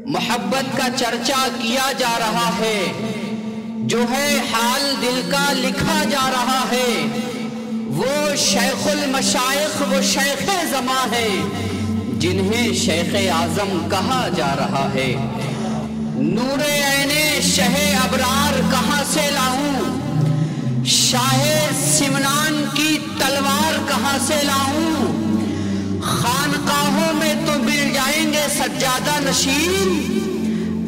محبت کا چرچا کیا جا رہا ہے، جو ہے حال دل کا لکھا جا رہا ہے۔ وہ شیخ المشائخ، وہ شیخ زماں ہے، جنہیں شیخ اعظم کہا جا رہا ہے۔ نور عین شہ ابرار کہاں سے لاؤں، شاہ سمنان کی تلوار کہاں سے لاؤں؟ خانقاہوں میں تو مل جائیں گے سجادہ نشین،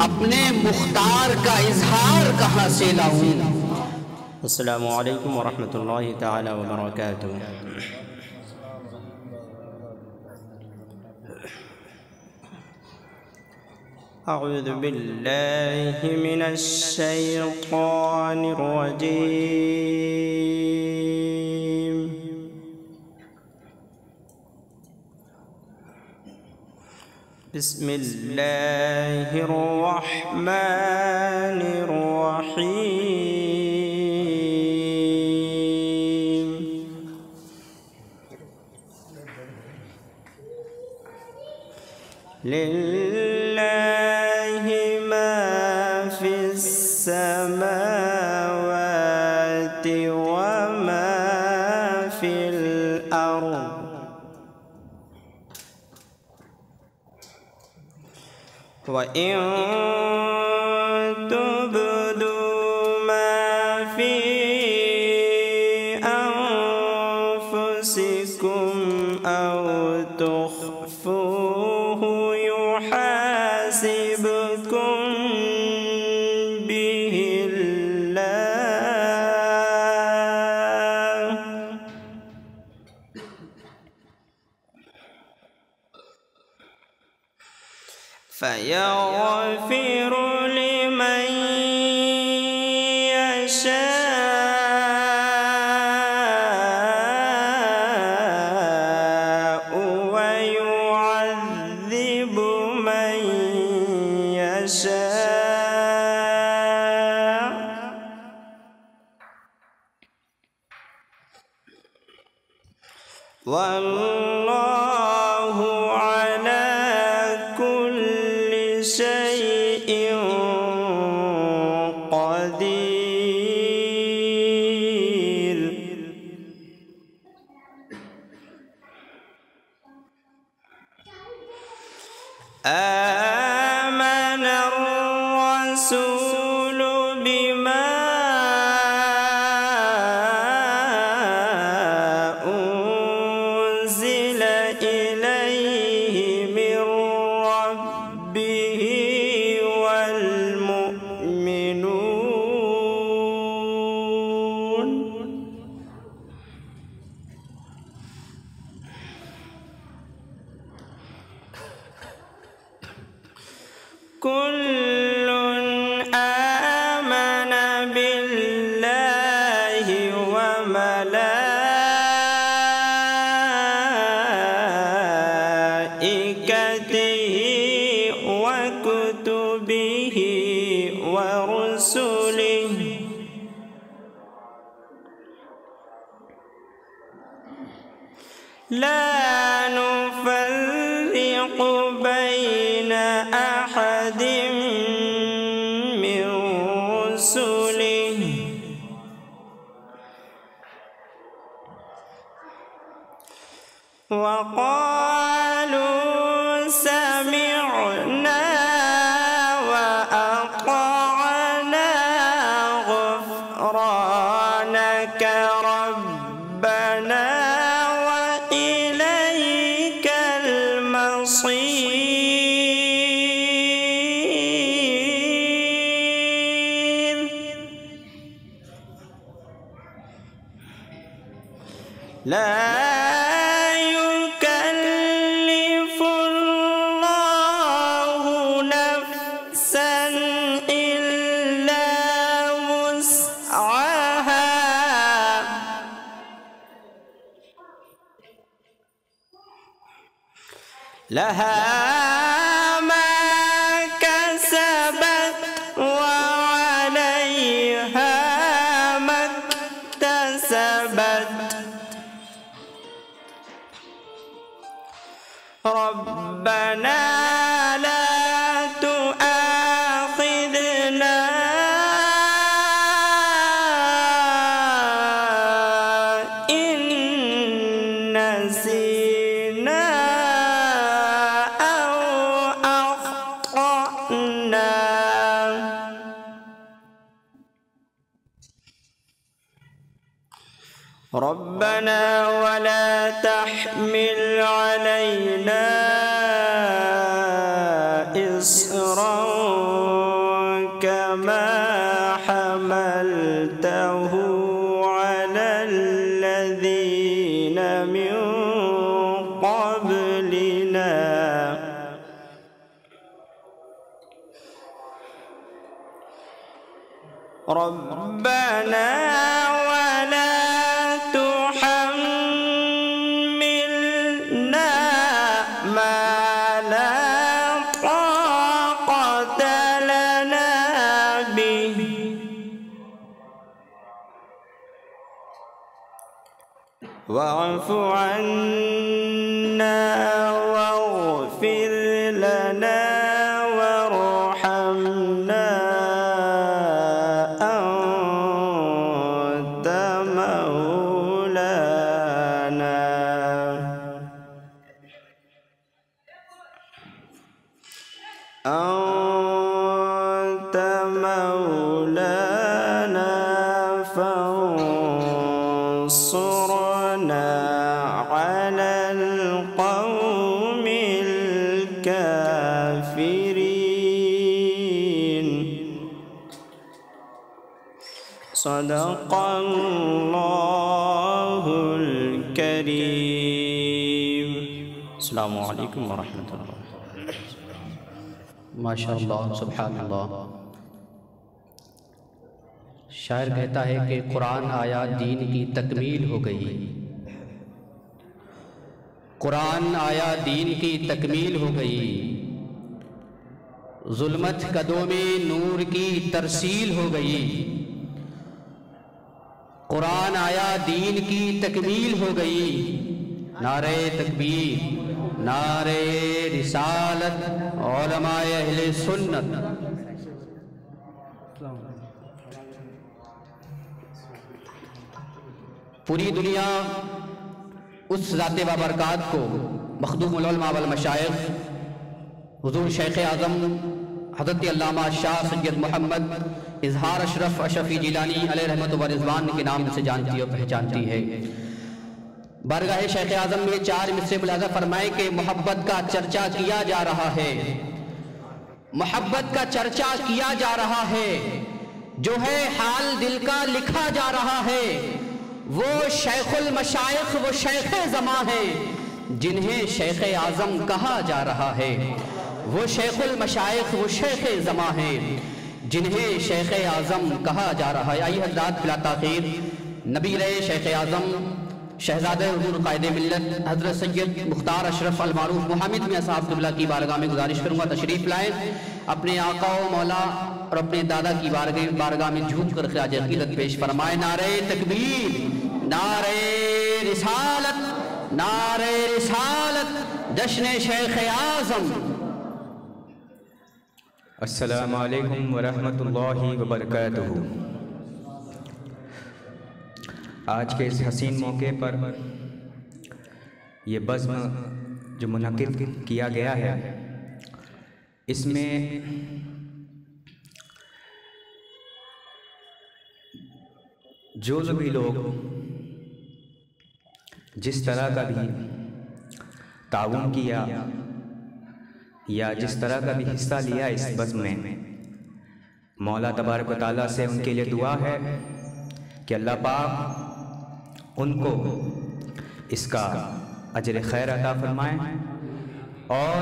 اپنے مختار کا اظہار کہاں سے لاؤں؟ السلام علیکم ورحمۃ اللہ تعالی وبرکاتہ۔ اعوذ باللہ من الشیطان الرجیم۔ بسم اللہ الرحمن الرحیم۔ للہ ما فی السماوات وما فی الارض، وَإِن تُبْدُوا مَا فِي أَنفُسِكُمْ أَوْ تُخْفُوهُ يُحَاسِبْكُم بِهِ اللَّهُ، فَيَغْفِرُ لِمَن يَشَاءُ وَيُعَذِّبُ مَن يَشَاءُ، وَاللَّهُ عَلَى كُلِّ شَيْءٍ قدير۔ آمن الرسول بما أنزل إليه من ربه والمؤمنون، كل آمن بالله وملائكته وكتبه ورسله لا نفرق بين أحد من رسله، وقالوا سمعنا وأطعنا غفرانك ربنا وإليك المصير۔ لا يكلف الله نفسا إلا وسعها، لها ما كسبت وعليها ما اكتسبت، ربنا لا تزغ ربنا ولا تحمل علينا إصرا كما حملته على الذين من قبلنا ربنا ولا تحملنا ما لا طاقة لنا به واعف عنا واغفر لنا وارحمنا أنت مولانا فانصرنا على القوم الكافرين صدق الله الكريم. السلام علیکم ورحمۃ اللہ. ماشاءاللہ سبحان اللہ. شاعر کہتا ہے کہ قرآن آیا دین کی تکمیل ہو گئی. قرآن آیا دین کی تکمیل ہو گئی. ظلمت قدوں میں نور کی ترسیل ہو گئی. قرآن آیا دین کی تکمیل ہو گئی. نعرہ تکبیر، نعرہ رسالت، علماء اہل سنت. پوری دنیا اس ذات بابرکات کو مخدوم العلماء والمشائخ حضور شیخ اعظم حضرت علامہ شاہ سید محمد اظہار اشرف اشرفی جیلانی علیہ رحمت و رضوان کے نام سے جانتی اور پہچانتی ہے. بارگاہ شیخ اعظم میں 4 مصرے ملاحظہ فرمائے کہ محبت کا چرچا کیا جا رہا ہے. محبت کا چرچا کیا جا رہا ہے. جو ہے حال دل کا لکھا جا رہا ہے. وہ شیخ المشائخ وہ شیخ زماں ہیں جنہیں شیخ اعظم کہا جا رہا ہے. وہ شیخ المشائخ وہ شیخ زماں ہیں جنہیں شیخ اعظم کہا جا رہا ہے. آئیے حضرات بلا تاخیر نبی رہے شیخ اعظم شہزادہ حضور قائد ملت حضرت سید مختار اشرف المعروف محمد میں صاحب قبلہ کی بارگاہ میں گزارش کروں گا تشریف لائیں. اپنے آقا و مولا اور اپنے دادا کی بارگاہ میں جھوم کر خراج عقیدت پیش فرمائے. نعرہ تکبیر، نعرہ رسالت، نعرہ رسالت، جشن شیخ اعظم. السلام علیکم ورحمۃ اللہ وبرکاتہ. آج کے اس حسین موقع پر یہ بزم جو منعقد کیا گیا ہے اس میں جو بھی لوگ جس طرح کا بھی تعاون کیا یا جس طرح کا بھی حصہ لیا اس بزم میں، مولا تبارک و تعالیٰ سے ان کے لیے دعا ہے کہ اللہ پاک ان کو اس کا اجر خیر عطا فرمائیں اور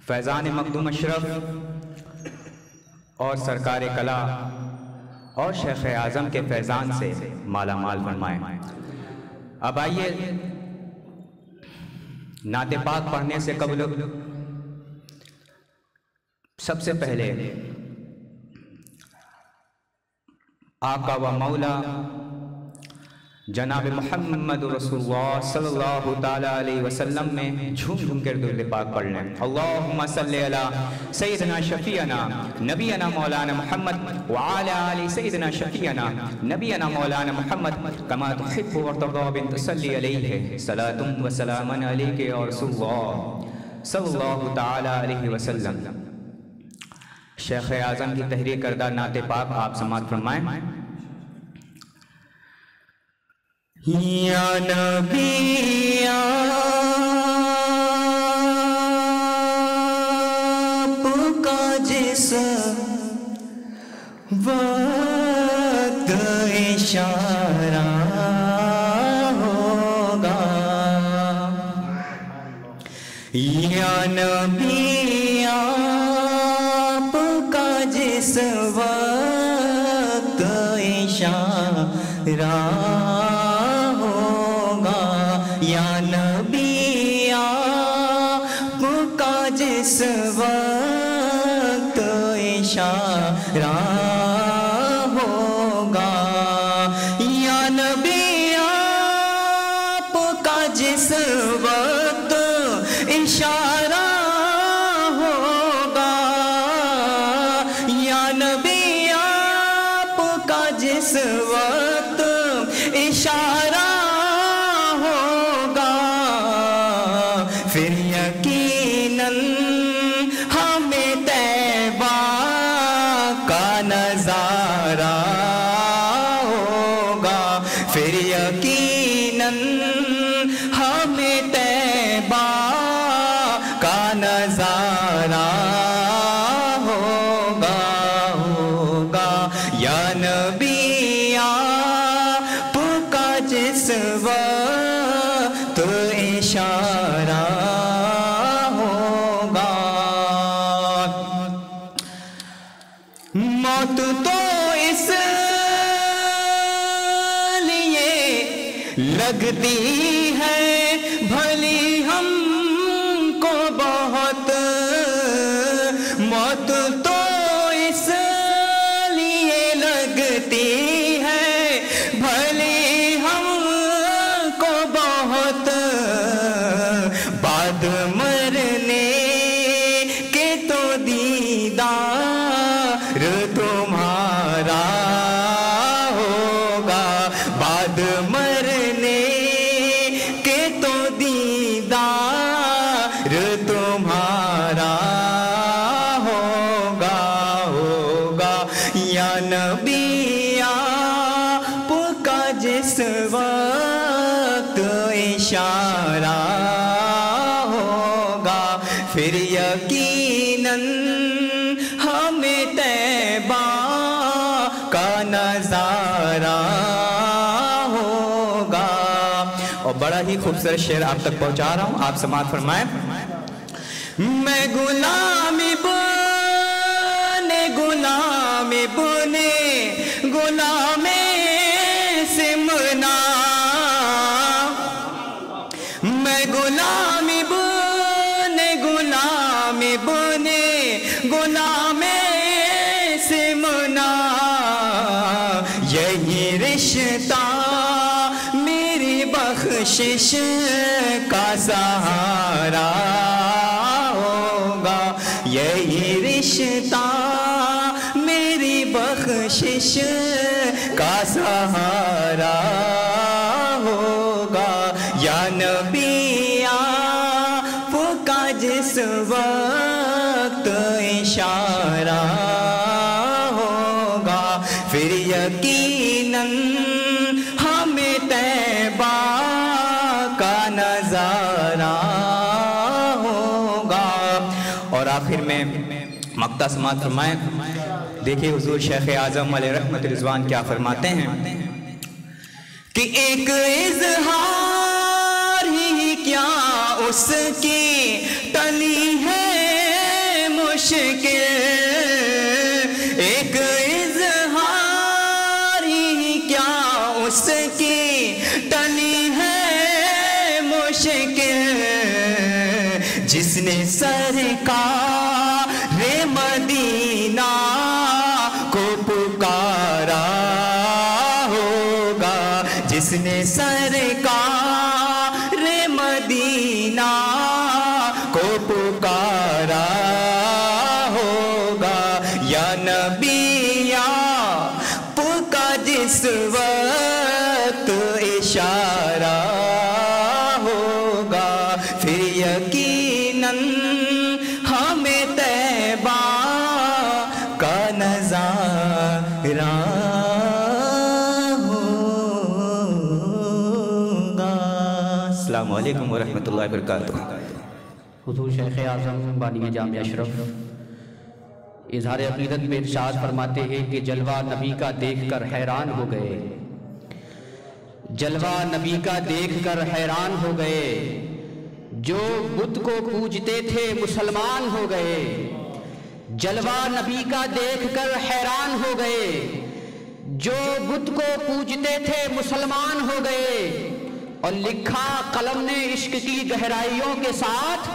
فیضان مخدوم اشرف اور سرکار کلا اور شیخ اعظم کے فیضان سے مالا مال فرمائیں. اب آئیے نعت پاک پڑھنے سے قبل سب سے پہلے آقا و مولا جناب محمد رسول اللہ صلی اللہ تعالیٰ علیہ وسلم میں جھوم جھوم کر درود پاک پڑھ لیں. اللہم صلی علی سیدنا شفیعنا نبینا مولانا محمد وعلی آل سیدنا شفیعنا نبینا مولانا محمد کما تحب وترضى بن تصلی علیہ صلاۃ و سلام علیک یا رسول اللہ صلی اللہ تعالیٰ علیہ وسلم. شیخ اعظم کی تحریر کردہ نعت پاک آپ سماعت فرمائیں. یا نبی آپ کا جس وقت اشارہ ہوگا، یا نبی آپ کا جس وقت اشارہ ہوگا، یا نبی آپ کا جس وقت اشارہ ہوگا، یا نبی آپ کا جس وقت اشارہ ہوگا، یا نبی آپ کا جس وقت اشارہ ہوگا، پھر یقیناً ہمیں طیبہ کا نظارہ ہوگا، پھر یقیناً ہمیں طیبہ کا نظارہ ہوگا، یا نبی آپ کا جس وقت اشارہ ہوگا، موت تو اس لیے لگتی ہے بھلی ہم کو بہت، موت تو اس لیے لگتی ہے بھلی ہم کو بہت، بعد مرنے کے تو دیدار تمہارا ہوگا، بعد مرنے کے تو دیدار تمہارا ہوگا، یا نبی آپ کا جس وقت اشارہ ہوگا، پھر یقیناً ہمیں طیبہ کا نظارہ ہوگا۔ اور بڑا ہی خوبصورت شعر آپ تک پہنچا رہا ہوں، آپ سماعت فرمائیں۔ میں غلامی بنے غلامی بنے غلام سمنا، میں غلامی بنے غلامی بنے غلام سمنا، یہی رشتہ میری بخشش کا سہارا ہوگا، یہی رشتہ میری بخشش کا سہارا ہوگا، یا نبی آپ کا جس وقت اشارہ ہوگا، پھر یقیناً ہمیں طیبہ کا نظارہ ہوگا۔ اور آخر میں مقطع سماعت فرمائیں۔ دیکھیے حضور شیخ اعظم علیہ رحمت رضوان کیا فرماتے ہیں کہ ایک اظہار ہی کیا اس کی ٹلی ہے مشکل، ایک اظہار ہی کیا اس کی ٹلی ہے مشکل، جس نے سرکار مدینہ کو پکارا ہوگا، جس نے سرکار مدینہ کو پکارا ہوگا، یا نبی آپ کا جس وقت اشارہ ہوگا، پھر یقیناً ہمیں طیبہ کا نظارہ ہوگا۔ علیکم ورحمۃ اللہ وبرکاتہ۔ حضور شیخ اعظم بانی جامعہ اشرف اظہار عقیدت میں ارشاد فرماتے ہیں کہ جلوہ نبی کا دیکھ کر حیران ہو گئے، جلوہ نبی کا دیکھ کر حیران ہو گئے، جو بت کو پوجتے تھے مسلمان ہو گئے۔ جلوہ نبی کا دیکھ کر حیران ہو گئے، جو بت کو پوجتے تھے مسلمان ہو گئے۔ اور لکھا قلم نے عشق کی گہرائیوں کے ساتھ،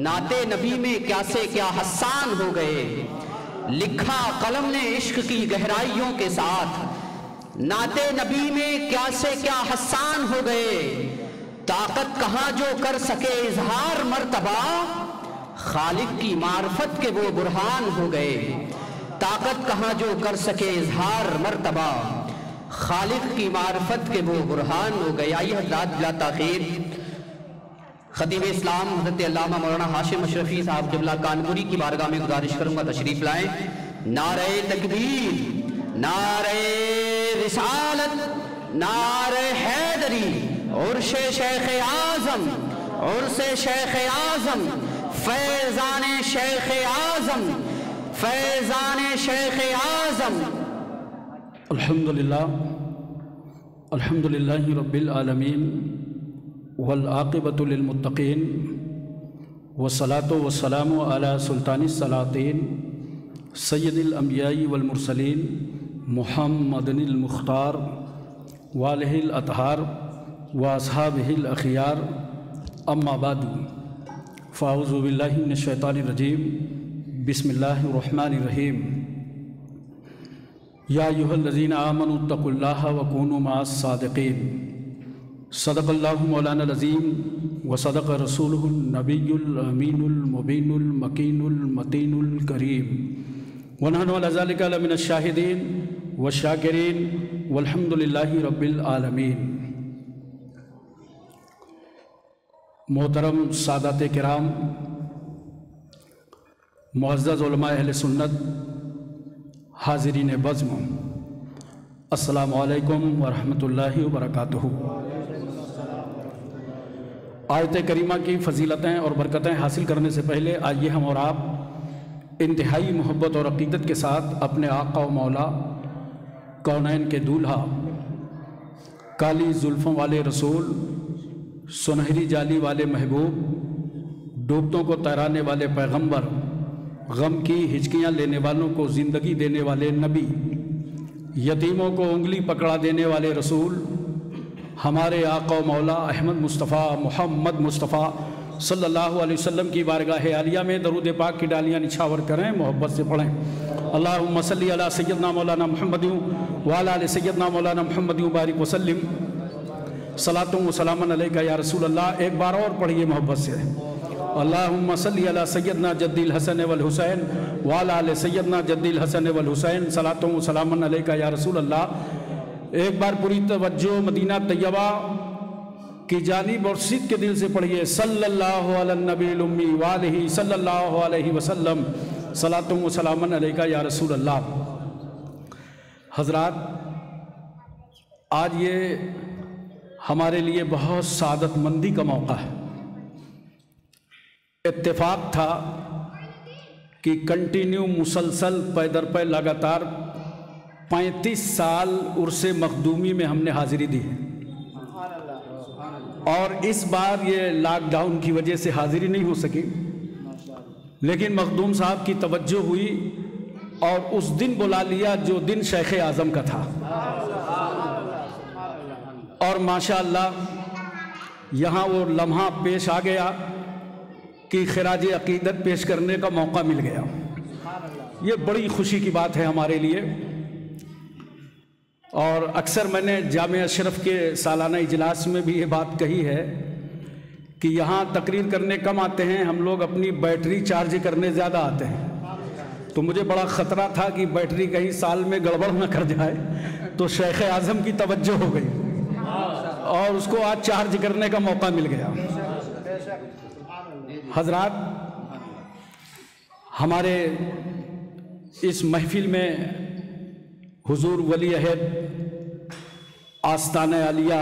نعت نبی میں کیا سے کیا حسان ہو گئے۔ لکھا قلم نے عشق کی گہرائیوں کے ساتھ، نعت نبی میں کیا سے کیا حسان ہو گئے۔ طاقت کہاں جو کر سکے اظہار مرتبہ، خالق کی معرفت کے وہ برہان ہو گئے۔ طاقت کہاں جو کر سکے اظہار مرتبہ، خالق کی معرفت کے وہ برہان ہو گئے۔ آئیے حضرات بلا تاخیر خطیب اسلام حضرت علامہ مولانا ہاشم اشرفی صاحب قبلہ کانپوری کی بارگاہ میں گزارش کروں گا تشریف لائیں۔ نعرہ تکبیر، نعرہ رسالت، نعرہ حیدری، عرش شیخ اعظم، عرس شیخ اعظم، فیضان شیخ اعظم، فیضان شیخ اعظم۔ الحمدللہ رب العالمین والعاقبۃ للمتقین والصلاۃ والسلام علی سلطان السلاطین سید الانبیاء والمرسلین محمد المختار وآلہ الاطہار واصحابہ الاخیار، اما بعد فاعوذ باللہ من الشیطان الرجیم، بسم اللہ الرحمن الرحیم۔ یا ایھا الذین آمنوا اتقوا اللہ وکونوا مع الصادقین۔ صدق اللہ مولانا العظیم وصدق رسولہ النبی الامین المبین المکین المتین الکریم، ونحن علی ذلک لمن الشاہدین والشاکرین والحمد للہ رب العالمین۔ محترم سادات کرام، معزز علماء اہل سنت، حاضرین بزم، السلام علیکم ورحمۃ اللہ وبرکاتہ۔ آیت کریمہ کی فضیلتیں اور برکتیں حاصل کرنے سے پہلے آئیے ہم اور آپ انتہائی محبت اور عقیدت کے ساتھ اپنے آقا و مولا کونین کے دولہا، کالی زلفوں والے رسول، سنہری جالی والے محبوب، ڈوبتوں کو تیرانے والے پیغمبر، غم کی ہچکیاں لینے والوں کو زندگی دینے والے نبی، یتیموں کو انگلی پکڑا دینے والے رسول، ہمارے آقا و مولا احمد مصطفیٰ محمد مصطفیٰ صلی اللہ علیہ وسلم کی بارگاہ عالیہ میں درود پاک کی ڈالیاں نچھاور کریں، محبت سے پڑھیں۔ اللہم صلی علی سیدنا مولانا محمد وعلی آل سیدنا مولانا محمد بارک وسلم، صلاۃ و سلام علیکہ یا رسول اللہ۔ ایک بار اور پڑھیے محبت سے، اللہم صلی علی سیدنا جد الحسن والحسین وعلی آل سیدنا جد الحسن والحسین، صلاۃ و سلام علیکہ یا رسول اللہ۔ ایک بار پوری توجہ مدینہ طیبہ کی جانب اور صدق کے دل سے پڑھیے، صلی اللہ علی النبی الامی وآلہ صلی اللہ علیہ وسلم، صلاۃ و سلام علیکہ یا رسول اللہ۔ حضرات، آج یہ ہمارے لیے بہت سعادت مندی کا موقع ہے۔ اتفاق تھا کہ کنٹینیو مسلسل پے در پے لگاتار 35 سال عرس مخدومی میں ہم نے حاضری دی ہے، اور اس بار یہ لاک ڈاؤن کی وجہ سے حاضری نہیں ہو سکی، لیکن مخدوم صاحب کی توجہ ہوئی اور اس دن بلا لیا جو دن شیخ اعظم کا تھا، اور ماشاءاللہ یہاں وہ لمحہ پیش آ گیا کہ خراج عقیدت پیش کرنے کا موقع مل گیا۔ یہ بڑی خوشی کی بات ہے ہمارے لیے، اور اکثر میں نے جامعہ اشرف کے سالانہ اجلاس میں بھی یہ بات کہی ہے کہ یہاں تقریر کرنے کم آتے ہیں، ہم لوگ اپنی بیٹری چارج کرنے زیادہ آتے ہیں، تو مجھے بڑا خطرہ تھا کہ بیٹری کہیں سال میں گڑبڑ نہ کر جائے، تو شیخ اعظم کی توجہ ہو گئی اور اس کو آج چارج کرنے کا موقع مل گیا۔ حضرات، ہمارے اس محفل میں حضور ولی عہد آستانہ عالیہ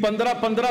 15-15,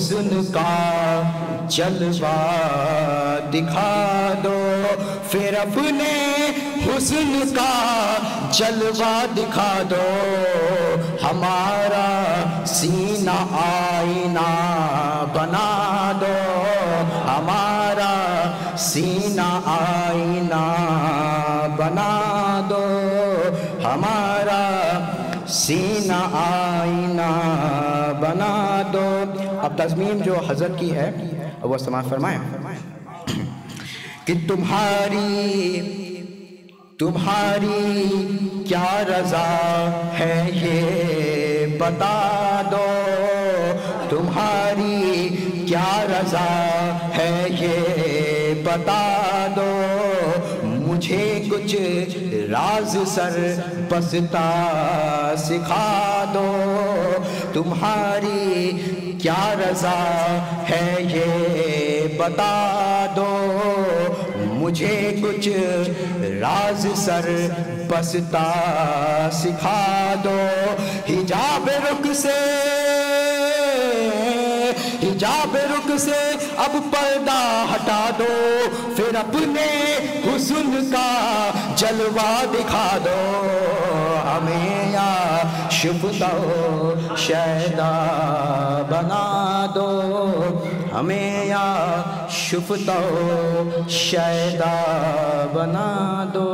حسن کا جلوہ دکھا دو، پھر اپنے حسن کا جلوہ دکھا دو، ہمارا سینہ آئینہ بنا دو، ہمارا سینہ آئینہ بنا دو، ہمارا سینہ آئینہ بنا دو۔ اب تضمین جو حضرت کی ہے وہ سماعت فرمائیں کہ تمہاری کیا رضا ہے یہ بتا دو، تمہاری کیا رضا ہے یہ بتا دو، مجھے کچھ راز سر بستا سکھا دو، تمہاری کیا رضا ہے یہ بتا دو، مجھے کچھ راز سر بستا سکھا دو، حجاب رخ سے اب پردہ ہٹا دو، پھر اپنے حسن کا جلوہ دکھا دو، ہمیں یا شفتہ شیدا بنا دو، ہمیں یا شفتہ شیدا بنا دو۔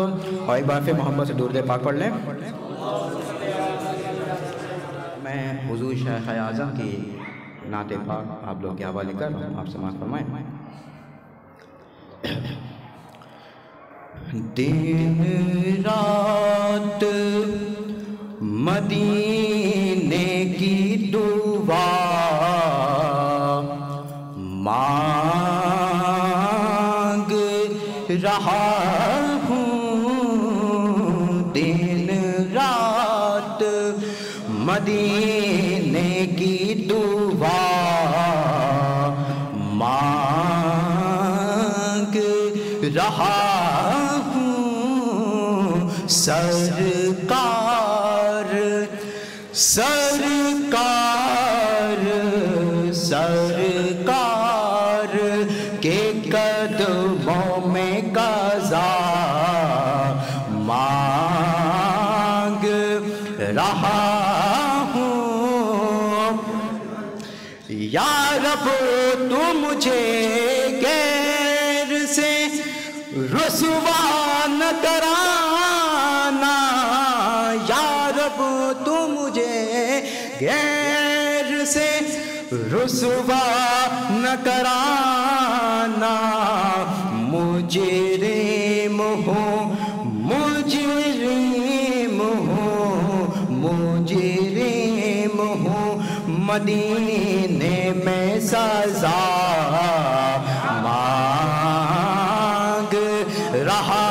اور ایک بار پھر محمد سے درود پاک پڑھ لیں۔ میں حضور شیخ اعظم کی نعت پاک آپ لوگ کے حوالے کر رہا ہوں، آپ سماعت فرمائیں۔ دن رات مدینے کی دعا مانگ رہا ہوں، دن رات مدینے کی دعا مانگ رہا ہوں، سرکار کے قدموں میں قضا مانگ رہا ہوں، یا رب تو مجھے غیر سے رسوا نہ کرانا، یا رب تو مجھے غیر سے رسوا نہ کرانا، مجرم ہوں مدینے میں سزا مانگ رہا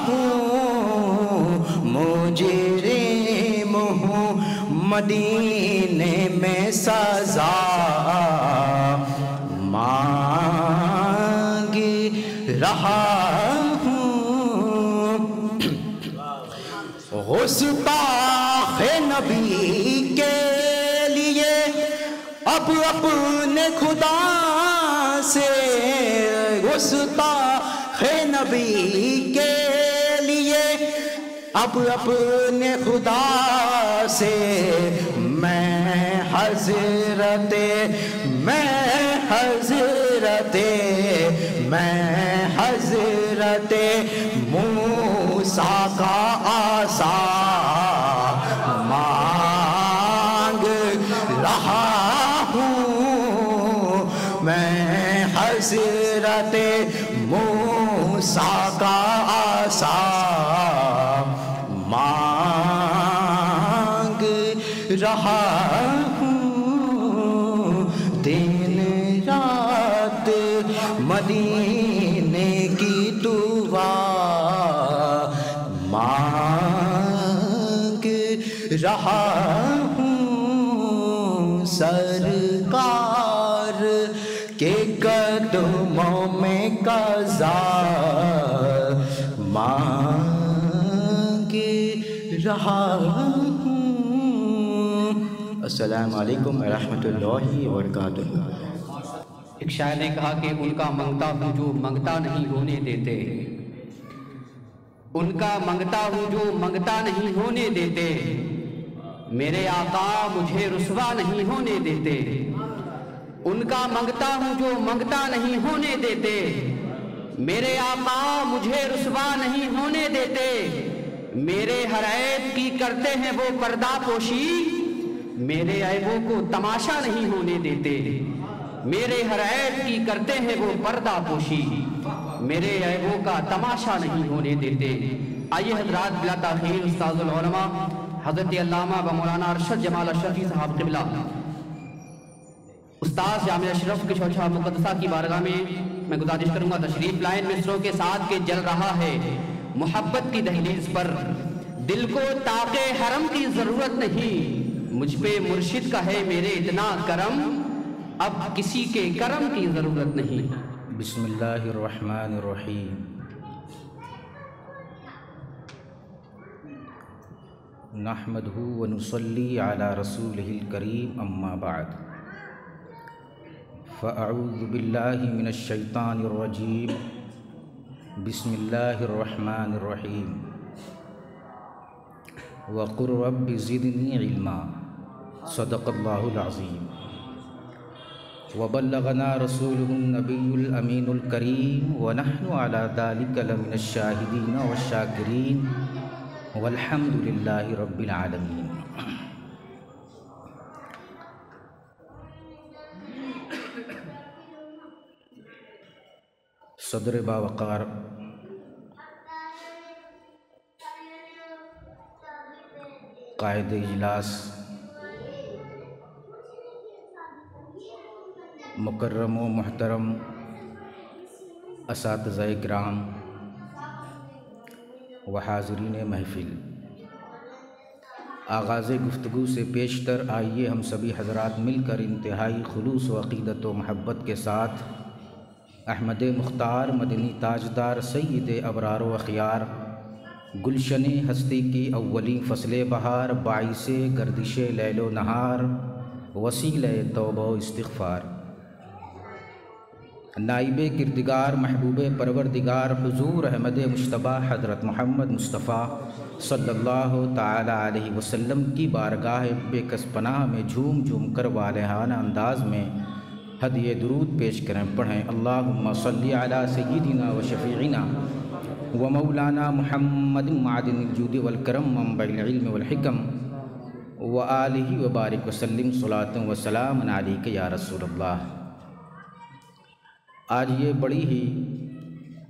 ہوں، مجرم ہوں مدینے میں سزا مانگ رہا ہوں، گستاخ نبی کے اب اپنے خدا سے، گستاخ نبی کے لیے اب اپنے خدا سے میں حضرت موسیٰ کا عصا مانگ رہا ہوں، میں حضرت موسیٰ کا عصا مانگ رہا ہوں، دن رات مدینے کی دعا مانگ رہا ہوں، سرکار کے قدموں میں قضا مانگ رہا ہوں، السلام علیکم ورحمۃ اللہ وبرکاتہ۔ ایک شاعر نے کہا کہ ان کا منگتا ہوں جو منگتا نہیں ہونے دیتے، ان کا منگتا ہوں جو منگتا نہیں ہونے دیتے، میرے آقا مجھے رسوا نہیں ہونے دیتے، ان کا منگتا ہوں جو منگتا نہیں ہونے دیتے، میرے آقا مجھے رسوا نہیں ہونے دیتے، میرے ہر عیب کی کرتے ہیں وہ پردہ پوشی، میرے عیبوں کو تماشا نہیں ہونے دیتے، میرے ہر عیب کی کرتے ہیں وہ پردہ پوشی، میرے عیبوں کا تماشا نہیں ہونے دیتے۔ آئیے حضرات بلا تاخیر استاذ العلماء حضرت علامہ و مولانا ارشد جمال اشرفی صاحب قبلہ استاذ جامعہ اشرف کے شوشہ مقدسہ کی بارگاہ میں گزارش کروں گا تشریف لائن مصروں کے ساتھ کہ جل رہا ہے محبت کی دہلیز پر، دل کو طاق حرم کی ضرورت نہیں، مجھ پہ مرشد کا ہے میرے اتنا کرم، اب کسی کے کرم کی ضرورت نہیں۔ بسم اللہ الرحمن الرحیم۔ نحمدہ ونصلی علی رسولہ الکریم، اما بعد، فاعوذ باللہ من الشیطان الرجیم، بسم اللہ الرحمن الرحیم۔ وقل رب زدنی علما، صدق اللہ العظیم۔ وبلغنا رسوله النبی الامین الکریم، ونحن علی ذلک لمن الشاہدین والشاکرین، والحمد للہ رب العالمین۔ صدر باوقار قائد اجلاس، مکرم و محترم اساتذہ کرام و حاضرین محفل، آغاز گفتگو سے پیشتر آئیے ہم سبھی حضرات مل کر انتہائی خلوص و عقیدت و محبت کے ساتھ احمد مختار مدنی تاجدار سید ابرار و اخیار، گلشن ہستی کی اولین فصل بہار، باعث گردش لیل و نہار، وسیلہ توبہ و استغفار، نائب کردگار محبوب پروردگار حضور احمد مجتبیٰ حضرت محمد مصطفیٰ صلی اللہ تعالی علیہ وسلم کی بارگاہ بے کس پناہ میں جھوم جھوم کر والہانہ انداز میں ہدیہ درود پیش کریں، پڑھیں اللہم صلی علی سیدنا و شفیعنا و مولانا محمد معدن الجود والکرم منبع العلم والحکم و آلہ و بارک وسلم صلاۃ و سلام علیک یا رسول اللہ۔ آج یہ بڑی ہی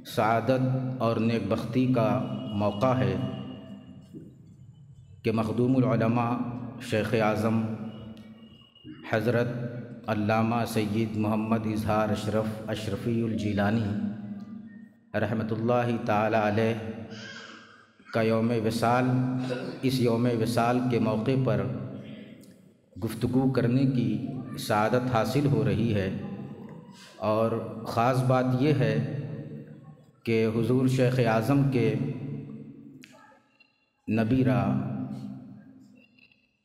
سعادت اور نیک بختی کا موقع ہے کہ مخدوم العلماء شیخ اعظم حضرت علامہ سید محمد اظہار اشرف اشرفی الجیلانی رحمۃ اللہ تعالی علیہ کا یوم وصال، اس یوم وصال کے موقع پر گفتگو کرنے کی سعادت حاصل ہو رہی ہے، اور خاص بات یہ ہے کہ حضور شیخ اعظم کے نبیرہ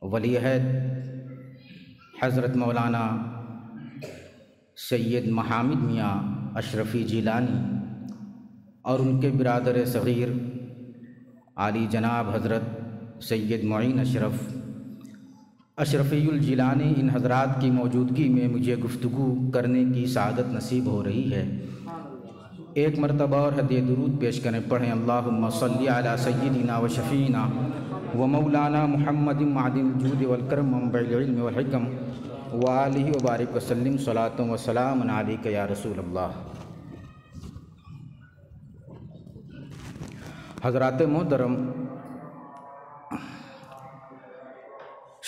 ولی عہد حضرت مولانا سید محمد میاں اشرفی جیلانی اور ان کے برادر صغیر عالی جناب حضرت سید معین اشرف اشرفی الجیلانی، ان حضرات کی موجودگی میں مجھے گفتگو کرنے کی سعادت نصیب ہو رہی ہے۔ ایک مرتبہ اور ہدیہ درود پیش کریں، پڑھیں اللہم صلی علی سیدنا و شفیعنا و مولانا محمد معدن الجود والکرم منبع العلم والحکم و آلہ و بارک وسلم صلاۃ و سلام علیک یا رسول اللہ۔ حضرات محترم،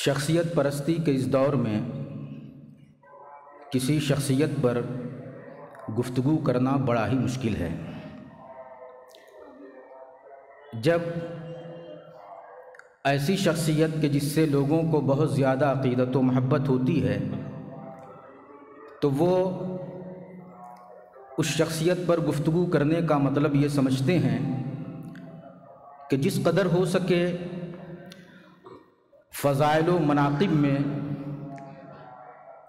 شخصیت پرستی کے اس دور میں کسی شخصیت پر گفتگو کرنا بڑا ہی مشکل ہے۔ جب ایسی شخصیت کہ جس سے لوگوں کو بہت زیادہ عقیدت و محبت ہوتی ہے، تو وہ اس شخصیت پر گفتگو کرنے کا مطلب یہ سمجھتے ہیں کہ جس قدر ہو سکے فضائل و مناقب میں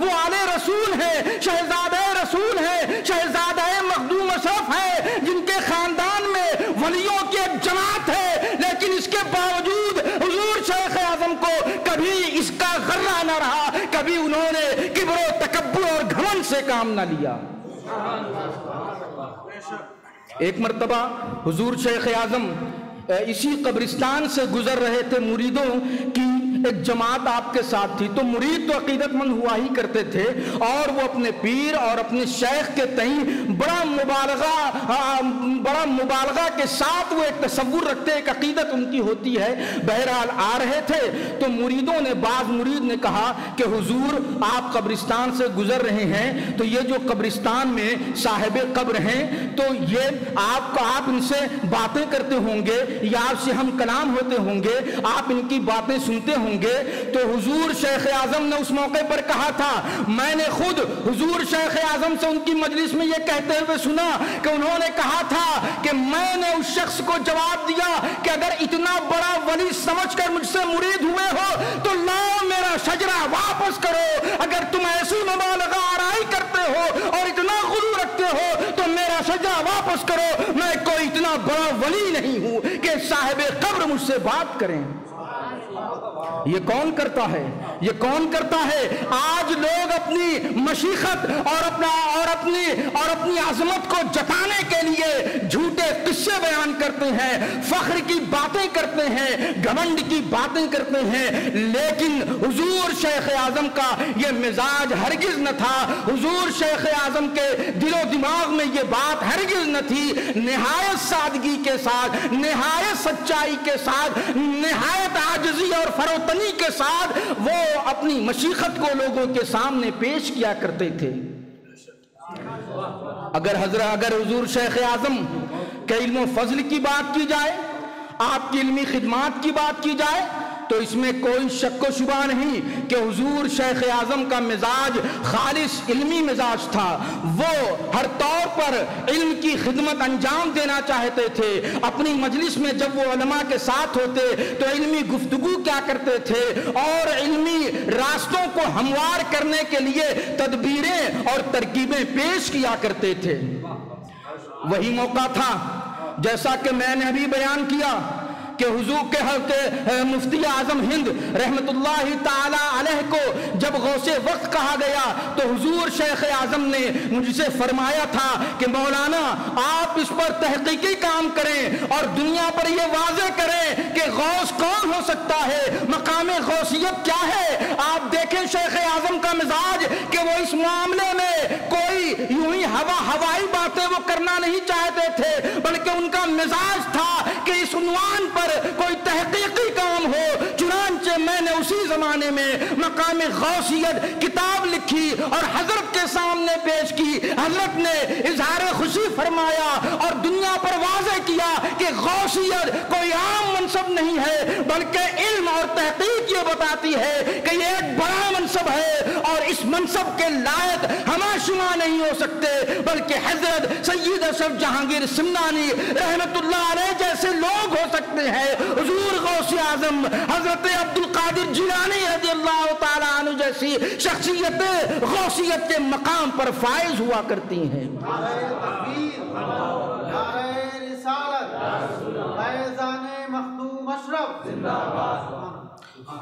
وہ آلے رسول ہے، شہزادہ رسول ہے، شہزادہ مخدوم اشرف ہے، جن کے خاندان میں ولیوں کی ایک جماعت ہے، لیکن اس کے باوجود حضور شیخ اعظم کو کبھی اس کا غرہ نہ رہا، کبھی انہوں نے کبر و تکبر اور گھمنڈ سے کام نہ لیا۔ ایک مرتبہ حضور شیخ اعظم اسی قبرستان سے گزر رہے تھے، مریدوں کی ایک جماعت آپ کے ساتھ تھی، تو مرید تو عقیدت مند ہوا ہی کرتے تھے، اور وہ اپنے پیر اور اپنے شیخ کے تئیں بڑا مبالغہ کے ساتھ وہ ایک تصور رکھتے، ایک عقیدت ان کی ہوتی ہے۔ بہرحال آ رہے تھے تو مریدوں نے، بعض مرید نے کہا کہ حضور آپ قبرستان سے گزر رہے ہیں تو یہ جو قبرستان میں صاحب قبر ہیں تو یہ آپ ان سے باتیں کرتے ہوں گے یا آپ سے ہم کلام ہوتے ہوں گے، آپ ان کی باتیں سنتے ہوں گے۔ تو حضور شیخ اعظم نے اس موقع پر کہا تھا، میں نے خود حضور شیخ اعظم سے ان کی مجلس میں یہ کہتے ہوئے سنا کہ انہوں نے کہا تھا کہ میں نے اس شخص کو جواب دیا کہ اگر اتنا بڑا ولی سمجھ کر مجھ سے مرید ہوئے ہو تو لاؤ میرا شجرہ واپس کرو، اگر تم ایسی مبالغہ آرائی کرتے ہو اور اتنا غرور رکھتے ہو تو میرا شجرہ واپس کرو، میں کوئی اتنا بڑا ولی نہیں ہوں کہ صاحب قبر مجھ سے بات کریں۔ یہ کون کرتا ہے؟ یہ کون کرتا ہے؟ آج لوگ اپنی مشیخت اور اپنی عظمت کو جتانے کے لیے جھوٹے قصے بیان کرتے ہیں، فخر کی باتیں کرتے ہیں، گھمنڈ کی باتیں کرتے ہیں، لیکن حضور شیخ اعظم کا یہ مزاج ہرگز نہ تھا۔ حضور شیخ اعظم کے دل و دماغ میں یہ بات ہرگز نہ تھی۔ نہایت سادگی کے ساتھ، نہایت سچائی کے ساتھ، نہایت عاجزی اور فروتنی کے ساتھ وہ اپنی مشیخت کو لوگوں کے سامنے پیش کیا کرتے تھے۔ اگر حضور شیخ اعظم کے علم و فضل کی بات کی جائے، آپ کی علمی خدمات کی بات کی جائے تو اس میں کوئی شک و شبہ نہیں کہ حضور شیخ اعظم کا مزاج خالص علمی مزاج تھا۔ وہ ہر طور پر علم کی خدمت انجام دینا چاہتے تھے۔ اپنی مجلس میں جب وہ علماء کے ساتھ ہوتے تو علمی گفتگو کیا کرتے تھے اور علمی راستوں کو ہموار کرنے کے لیے تدبیریں اور ترکیبیں پیش کیا کرتے تھے۔ وہی موقع تھا جیسا کہ میں نے ابھی بیان کیا کہ حضور کے مفتی اعظم ہند رحمت اللہ تعالی علیہ کو جب غوث وقت کہا گیا تو حضور شیخ اعظم نے مجھ سے فرمایا تھا کہ مولانا آپ اس پر تحقیقی کام کریں اور دنیا پر یہ واضح کریں کہ غوث کون ہو سکتا ہے، مقام غوثیت کیا ہے۔ آپ دیکھیں شیخ اعظم کا مزاج کہ وہ اس معاملے میں کوئی یوں ہی ہوائی باتیں وہ کرنا نہیں چاہتے تھے، بلکہ ان کا مزاج تھا کہ اس عنوان پر کوئی تحقیقی کام ہو۔ چنانچہ میں نے اسی زمانے میں مقام غوثیت کتاب لکھی اور حضرت کے سامنے پیش کی۔ حضرت نے اظہار خوشی فرمایا اور دنیا پر واضح کیا کہ غوثیت کوئی عام منصب نہیں ہے، بلکہ علم اور تحقیق یہ بتاتی ہے کہ یہ ایک بڑا منصب ہے اور اس منصب کے لائق ہمہ شمع نہیں ہو سکتے، بلکہ حضرت سید اشرف جہانگیر سمنانی رحمت اللہ علیہ جیسے لوگ ہو سکتے ہیں۔ حضور غوث اعظم حضرت عبد القادر جیلانی رضی اللہ تعالیٰ عنہ جیسی شخصیت غوثیت کے مقام پر فائز ہوا کرتی ہیں۔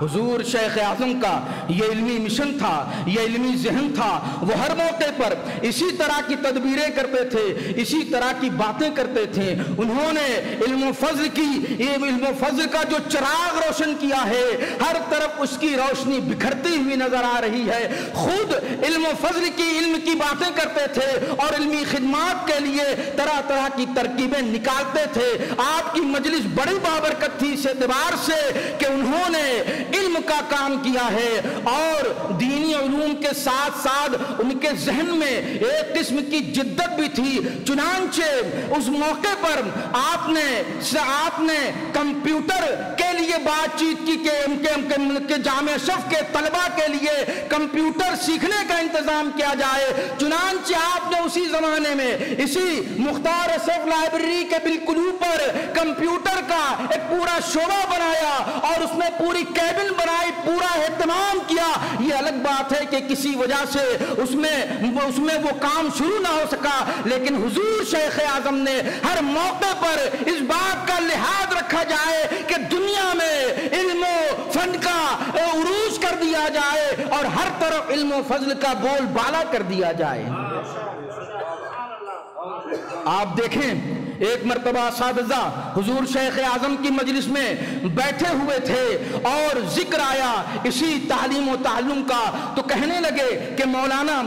حضور شیخ اعظم کا یہ علمی مشن تھا، یہ علمی ذہن تھا۔ وہ ہر موقع پر اسی طرح کی تدبیریں کرتے تھے، اسی طرح کی باتیں کرتے تھے۔ انہوں نے علم و فضل کا جو چراغ روشن کیا ہے، ہر طرف اس کی روشنی بکھرتی ہوئی نظر آ رہی ہے۔ خود علم و فضل کی علم کی باتیں کرتے تھے اور علمی خدمات کے لیے طرح طرح کی ترکیبیں نکالتے تھے۔ آپ کی مجلس بڑی بابرکت تھی اس اعتبار سے کہ انہوں نے علم کا کام کیا ہے اور دینی علوم کے ساتھ ساتھ ان کے ذہن میں ایک قسم کی جدت بھی تھی۔ چنانچہ اس موقع پر آپ آپ نے کمپیوٹر کے لیے بات چیت کی کہ ان کے جامعہ اشرف کے طلبہ کے لیے کمپیوٹر سیکھنے کا انتظام کیا جائے، چنانچہ آپ نے اسی زمانے میں اسی مختار اشرف لائبریری کے بالکل اوپر کمپیوٹر کا ایک پورا شعبہ بنایا اور اس میں پوری کیبن بنائی، پورا اہتمام کیا۔ یہ الگ بات ہے کہ کسی وجہ سے اس میں وہ کام شروع نہ ہو سکا، لیکن حضور شیخ اعظم نے ہر موقع پر اس بات کا لحاظ رکھا جائے کہ دنیا میں علم و فن کا عروج کر دیا جائے اور ہر طرف علم و فضل کا بول بالا کر دیا جائے۔ آپ دیکھیں ایک مرتبہ اساتذہ حضور شیخ اعظم کی مجلس میں بیٹھے ہوئے تھے اور ذکر آیا اسی تعلیم و تعلم کا، تو کہنے لگے کہ مولانا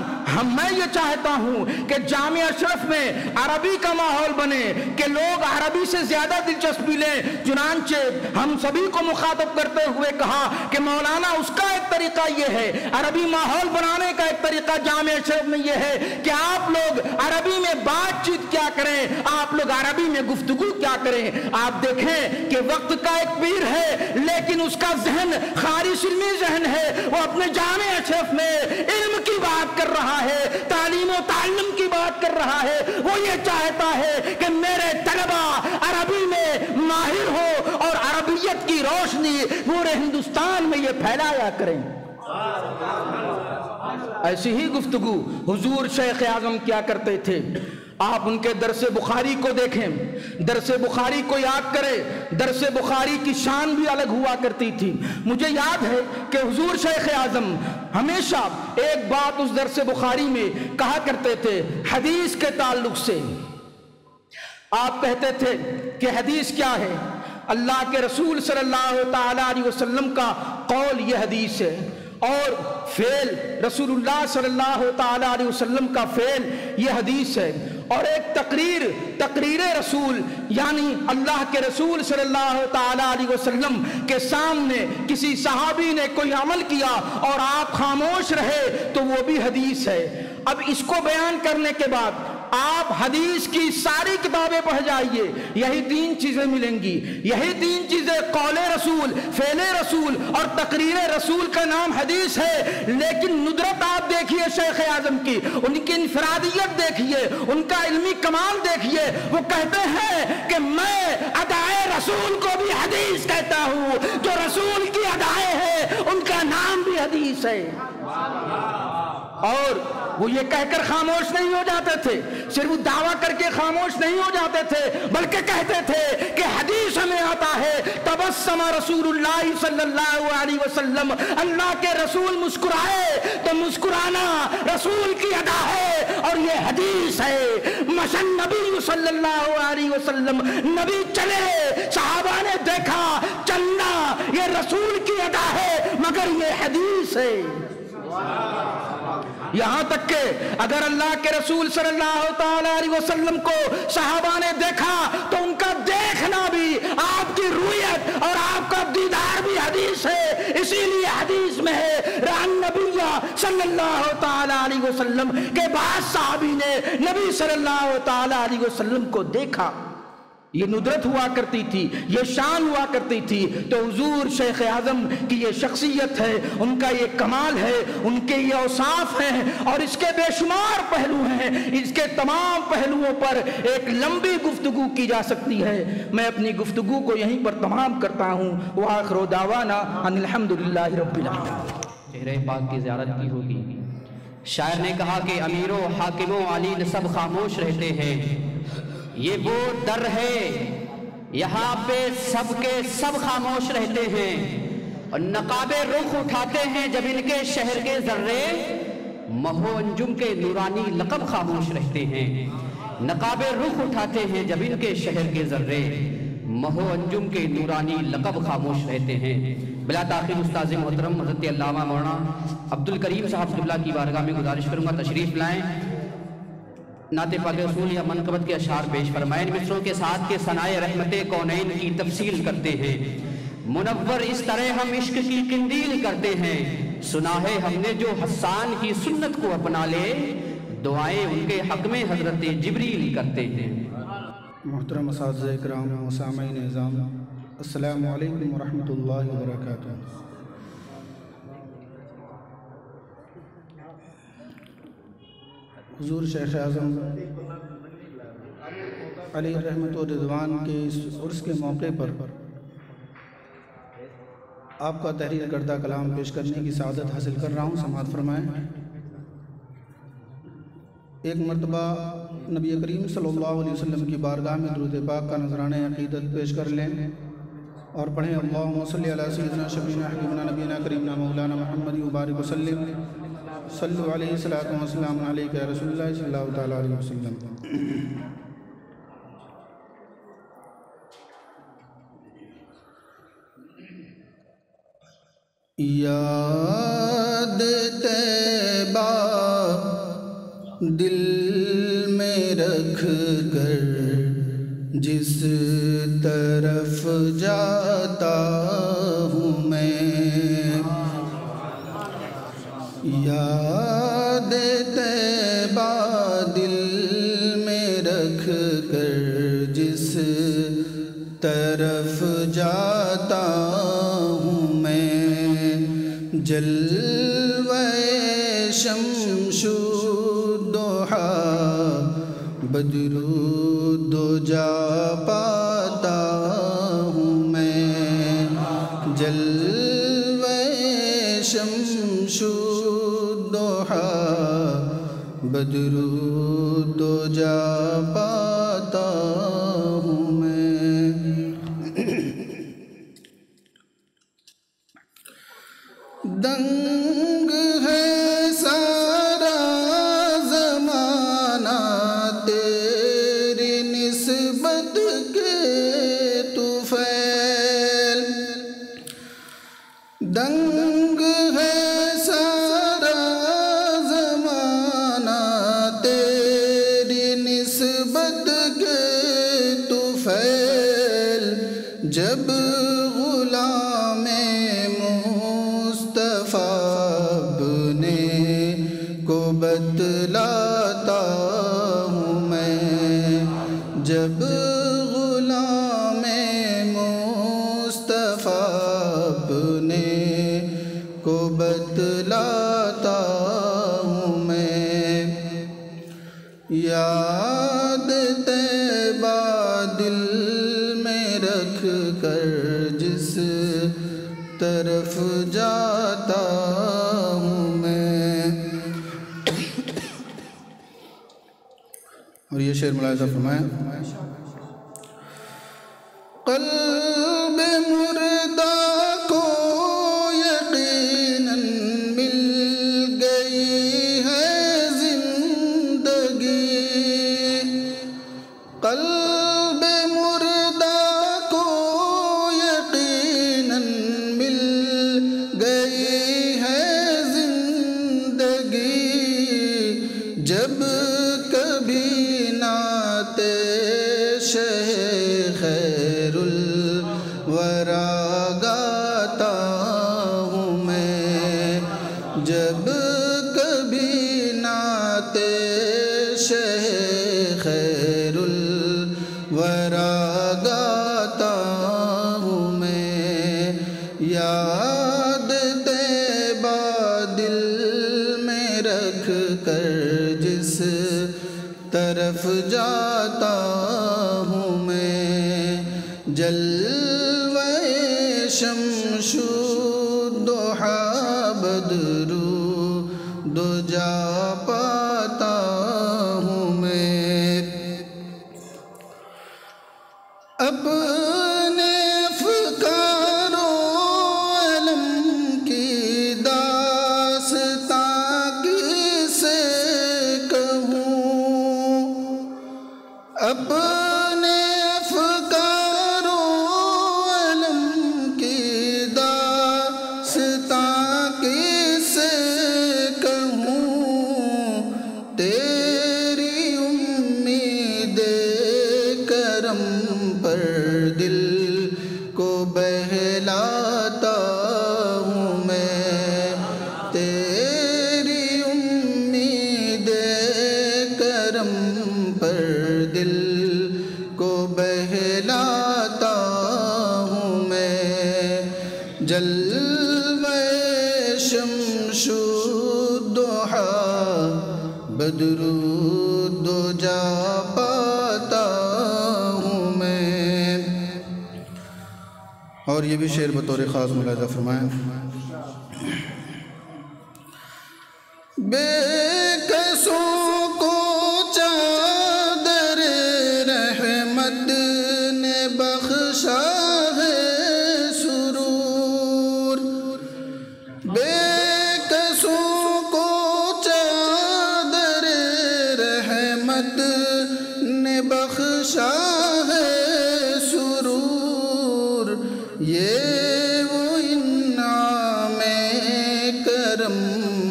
میں یہ چاہتا ہوں کہ جامعہ اشرف میں عربی کا ماحول بنے، کہ لوگ عربی سے زیادہ دلچسپی لیں۔ چنانچہ ہم سبھی کو مخاطب کرتے ہوئے کہا کہ مولانا اس کا ایک طریقہ یہ ہے، عربی ماحول بنانے کا ایک طریقہ جامعہ اشرف میں یہ ہے کہ آپ لوگ عربی میں بات چیت کیا کریں، آپ لوگ عربی میں گفتگو کیا کریں۔ آپ دیکھیں کہ وقت کا ایک پیر ہے لیکن اس کا ذہن خارج علمی ذہن ہے، وہ اپنے جامعہ اشرف میں علم کی بات کر رہا ہے، تعلیم و تعلم کی بات کر رہا ہے۔ وہ یہ چاہتا ہے کہ میرے طلبہ عربی میں ماہر ہو اور عربیت کی روشنی پورے ہندوستان میں یہ پھیلایا کریں۔ ایسی ہی گفتگو حضور شیخ اعظم کیا کرتے تھے۔ آپ ان کے درس بخاری کو دیکھیں، درس بخاری کو یاد کریں، درس بخاری کی شان بھی الگ ہوا کرتی تھی۔ مجھے یاد ہے کہ حضور شیخ اعظم ہمیشہ ایک بات اس درس بخاری میں کہا کرتے تھے حدیث کے تعلق سے۔ آپ کہتے تھے کہ حدیث کیا ہے؟ اللہ کے رسول صلی اللہ تعالی علیہ وسلم کا قول یہ حدیث ہے، اور فعل رسول اللہ صلی اللہ تعالی علیہ وسلم کا فعل یہ حدیث ہے، اور ایک تقریر رسول یعنی اللہ کے رسول صلی اللہ تعالی علیہ وسلم کے سامنے کسی صحابی نے کوئی عمل کیا اور آپ خاموش رہے تو وہ بھی حدیث ہے۔ اب اس کو بیان کرنے کے بعد آپ حدیث کی ساری کتابیں پڑھ جائیے، یہی تین چیزیں ملیں گی، یہی تین چیزیں قول رسول، فعل رسول اور تقریر رسول کا نام حدیث ہے۔ لیکن ندرت آپ دیکھیے شیخ اعظم کی، ان کی انفرادیت دیکھیے، ان کا علمی کمال دیکھیے۔ وہ کہتے ہیں کہ میں ادائے رسول کو بھی حدیث کہتا ہوں، جو رسول کی ادائے ہیں ان کا نام بھی حدیث ہے۔ اور وہ یہ کہہ کر خاموش نہیں ہو جاتے تھے، صرف دعویٰ کر کے خاموش نہیں ہو جاتے تھے، بلکہ کہتے تھے کہ حدیث ہمیں آتا ہے تبسم رسول اللہ صلی اللہ علیہ وسلم، اللہ کے رسول مسکرائے تو مسکرانا رسول کی ادا ہے اور یہ حدیث ہے۔ مشن نبی صلی اللہ علیہ وسلم، نبی چلے صحابہ نے دیکھا چلنا یہ رسول کی ادا ہے مگر یہ حدیث ہے۔ یہاں تک کہ اگر اللہ کے رسول صلی اللہ تعالی علیہ وسلم کو صحابہ نے دیکھا تو ان کا دیکھنا بھی آپ کی رویت اور آپ کا دیدار بھی حدیث ہے۔ اسی لیے حدیث میں ہے ران نبی صلی اللہ تعالی علیہ وسلم کے بعد صحابی نے نبی صلی اللہ تعالی علیہ وسلم کو دیکھا۔ یہ ندرت ہوا کرتی تھی، یہ شان ہوا کرتی تھی۔ تو حضور شیخ اعظم کی یہ شخصیت ہے، ان کا یہ کمال ہے، ان کے یہ اوصاف ہیں اور اس کے بے شمار پہلو ہیں۔ اس کے تمام پہلوؤں پر ایک لمبی گفتگو کی جا سکتی ہے۔ میں اپنی گفتگو کو یہیں پر تمام کرتا ہوں۔ وآخر دعوانا ان الحمدللہ رب العالمین۔ چہرے پاک کی زیارت کی ہوگی۔ شاعر نے کہا کہ امیروں حاکموں علی سب خاموش رہتے ہیں، یہ وہ در ہے یہاں پہ سب کے سب خاموش رہتے ہیں، اور نقاب رخ اٹھاتے ہیں جب ان کے شہر کے ذرے، مہو انجم کے نورانی لقب خاموش رہتے ہیں۔ نقاب رخ اٹھاتے ہیں جب ان کے شہر کے ذرے، مہو انجم کے نورانی لقب خاموش رہتے ہیں۔ بلا تاخیر استاذ محترم حضرت علامہ مولانا عبدالکریم صاحب قبلہ کی بارگاہ میں گزارش کروں گا تشریف لائیں، نعت پاک رسول یا منقبت کے اشعار پیش فرمائیں۔ مصروں کے ساتھ کے ثنائے رحمت کونین کی تفصیل کرتے ہیں، منور اس طرح ہم عشق کی قندیل کرتے ہیں، سنا ہے ہم نے جو حسان کی سنت کو اپنا لے، دعائیں ان کے حق میں حضرت جبریل کرتے ہیں۔ محترم اساتذہ اکرام و سامعین نظام، السلام علیکم ورحمۃ اللہ وبرکاتہ۔ حضور شیخ اعظم علیہ رحمت و رضوان کے اس عرس کے موقع پر آپ کا تحریر کردہ کلام پیش کرنے کی سعادت حاصل کر رہا ہوں، سماعت فرمائیں۔ ایک مرتبہ نبی کریم صلی اللہ علیہ وسلم کی بارگاہ میں درود پاک کا نذرانہ عقیدت پیش کر لیں اور پڑھیں اللہم صلی علی سیدنا شفیعنا حبیبنا نبینا کریمنا مولانا محمد وبارک وسلم صلو علیہ الصلاۃ والسلام علیک یا رسول اللہ صلی اللہ تعالیٰ علیہ وسلم۔ یاد طیبہ دل میں رکھ کر جس طرف جاتا ہوں میں، یاد طیبہ دل میں رکھ کر جس طرف جاتا ہوں میں، جلوہ شمس الضحیٰ بدر الدجا پاتا ہوں میں، جلوہ شمس الضحیٰ بدر الدجا پاتا ہوں میں۔ دنگ ہے سارا زمانہ تیری نسبت کے طفیل، دنگ ہے سارا زمانہ تیری نسبت کے طفیل، جب غلام اپنے کو بتلاتا ہوں میں، جب غلام مصطفیٰ اپنے کو بتلاتا ہوں میں، یاد طیبہ دل میں رکھ کر جس طرف جاتا ہوں میں۔ اور یہ شعر ملاحظہ فرمائیں۔ قلب مردہ کو یقیناً مل گئی ہے زندگی، قلب مردہ کو یقیناً مل گئی ہے زندگی، جب کبھی نعت شہ خیر الورا گاتا ہوں میں، جب کبھی نعت شہ خیر الورا گاتا ہوں میں، یاد طیبہ دل میں رکھ کر جس طرف جاتا ہوں میں، جلوہ شمس الضحیٰ بدر الدجا پاتا ہوں میں، اپنے افکار و علم کی داستان کسے کہوں، اپنے افکار و علم کی داستان کسے کہوں، تیری امید کرم پر دل کو بہلاتا ہوں میں، تیری امید کرم پر دل کو بدرود دو جا پاتا ہوں میں. اور یہ بھی شعر بطور خاص ملاحظہ فرمائیں. بے کسوں کو چادر رحمت نے بخشا ہے سرور. بے کسوں کو چادر رحمت نے بخشا ہے سرور. یہ وہ انعام کرم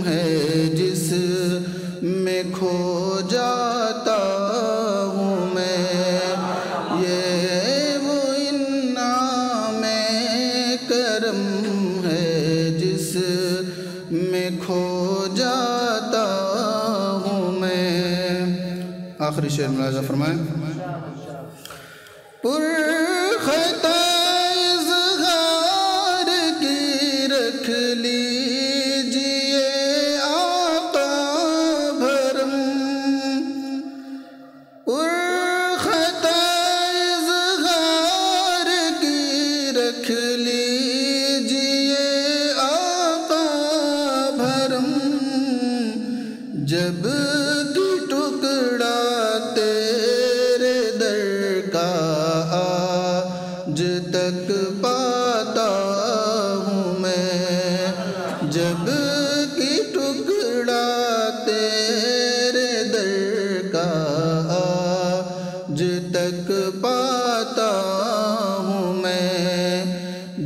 ہے جس میں کھو جاتا ہوں میں. یہ وہ انعام کرم ہے جس میں کھو جاتا ہوں میں. آخری شعر ملاحظہ فرمائیں. پرخطا اظہار کی رکھ لیجئے آقا بھرم. پرخطا اظہار کی رکھ لیجئے آقا بھرم. جب کہ ٹکڑا تیرے در کا آج تک پاتا ہوں میں. جب کہ ٹکڑا تیرے در کا آج تک پاتا ہوں میں.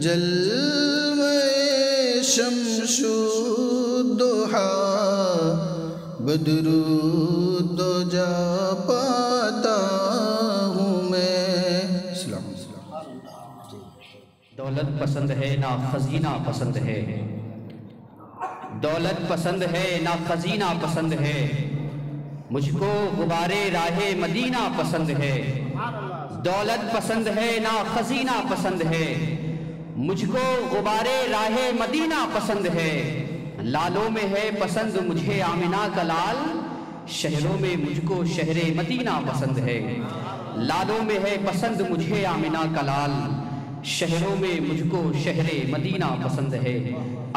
جلوہ شمس الضحیٰ بدرود دو جا پاتا ہوں میں. السلام علیکم. دولت پسند ہے نہ خزینہ پسند ہے. دولت پسند ہے نہ خزینہ پسند ہے. مجھ کو غبار راہ مدینہ پسند ہے. دولت پسند ہے نہ خزینہ پسند ہے. مجھ کو غبار راہ مدینہ پسند ہے. لالوں میں ہے پسند مجھے آمنہ کا لال. شہروں میں مجھ کو شہر مدینہ پسند ہے. لالوں میں ہے پسند مجھے آمنہ کا لال. شہروں میں مجھ کو شہر مدینہ پسند ہے.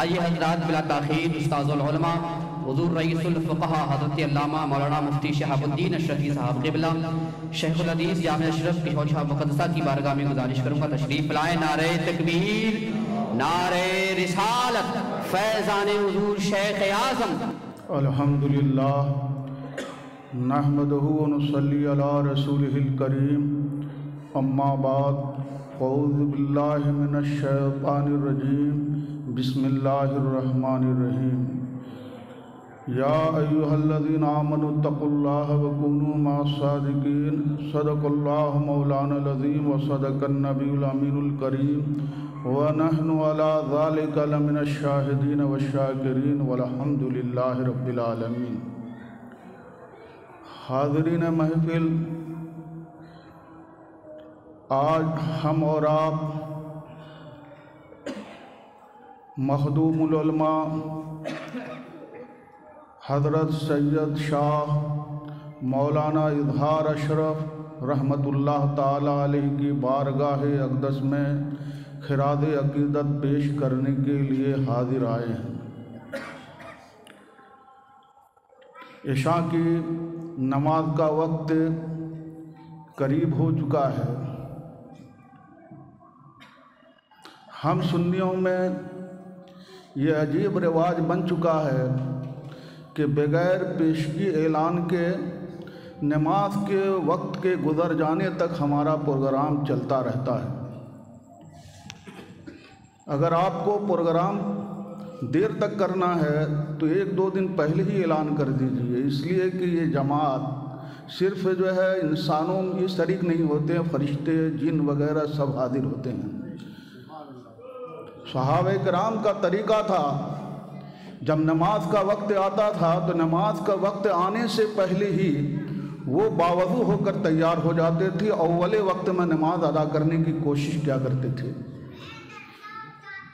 آئیے حضرات بلا تاخیر استاذ العلماء حضور رئیس الفقہا حضرت علامہ مولانا مفتی شہاب الدین اشرفی صاحب قبلہ شیخ الحدیث جامعہ اشرف کی حوشہ مقدسہ کی بارگاہ میں گزارش کروں گا تشریف لائیں. نعرہ تکبیر، نعرہ رسالت، فیضان حضور شیخ اعظم. الحمدللہ نحمدہ ونصلی علی رسولہ الکریم. اما بعد اعوذ باللہ من الشیطان الرجیم. بسم اللہ الرحمن الرحیم. یا ایہا الذین آمنوا اتقوا اللہ وکونوا مع الصادقین. صدق اللہ مولانا العظیم وصدق النبی الامین الکریم. ونحن علی ذالک لمن الشاہدین والشاکرین والحمد للہ رب العالمین. حاضرین محفل، آج ہم اور آپ مخدوم العلماء حضرت سید شاہ مولانا اظہار اشرف رحمۃ اللہ تعالیٰ علیہ کی بارگاہ اقدس میں خراج عقیدت پیش کرنے کے لیے حاضر آئے ہیں. عشاء کی نماز کا وقت قریب ہو چکا ہے. ہم سنیوں میں یہ عجیب رواج بن چکا ہے کہ بغیر پیشگی اعلان کے نماز کے وقت کے گزر جانے تک ہمارا پروگرام چلتا رہتا ہے. اگر آپ کو پروگرام دیر تک کرنا ہے تو 1-2 دن پہلے ہی اعلان کر دیجیے، اس لیے کہ یہ جماعت صرف جو ہے انسانوں میں شریک نہیں ہوتے ہیں، فرشتے جن وغیرہ سب حاضر ہوتے ہیں. صحابہ کرام کا طریقہ تھا، جب نماز کا وقت آتا تھا تو نماز کا وقت آنے سے پہلے ہی وہ باوضو ہو کر تیار ہو جاتے تھے، اول وقت میں نماز ادا کرنے کی کوشش کیا کرتے تھے.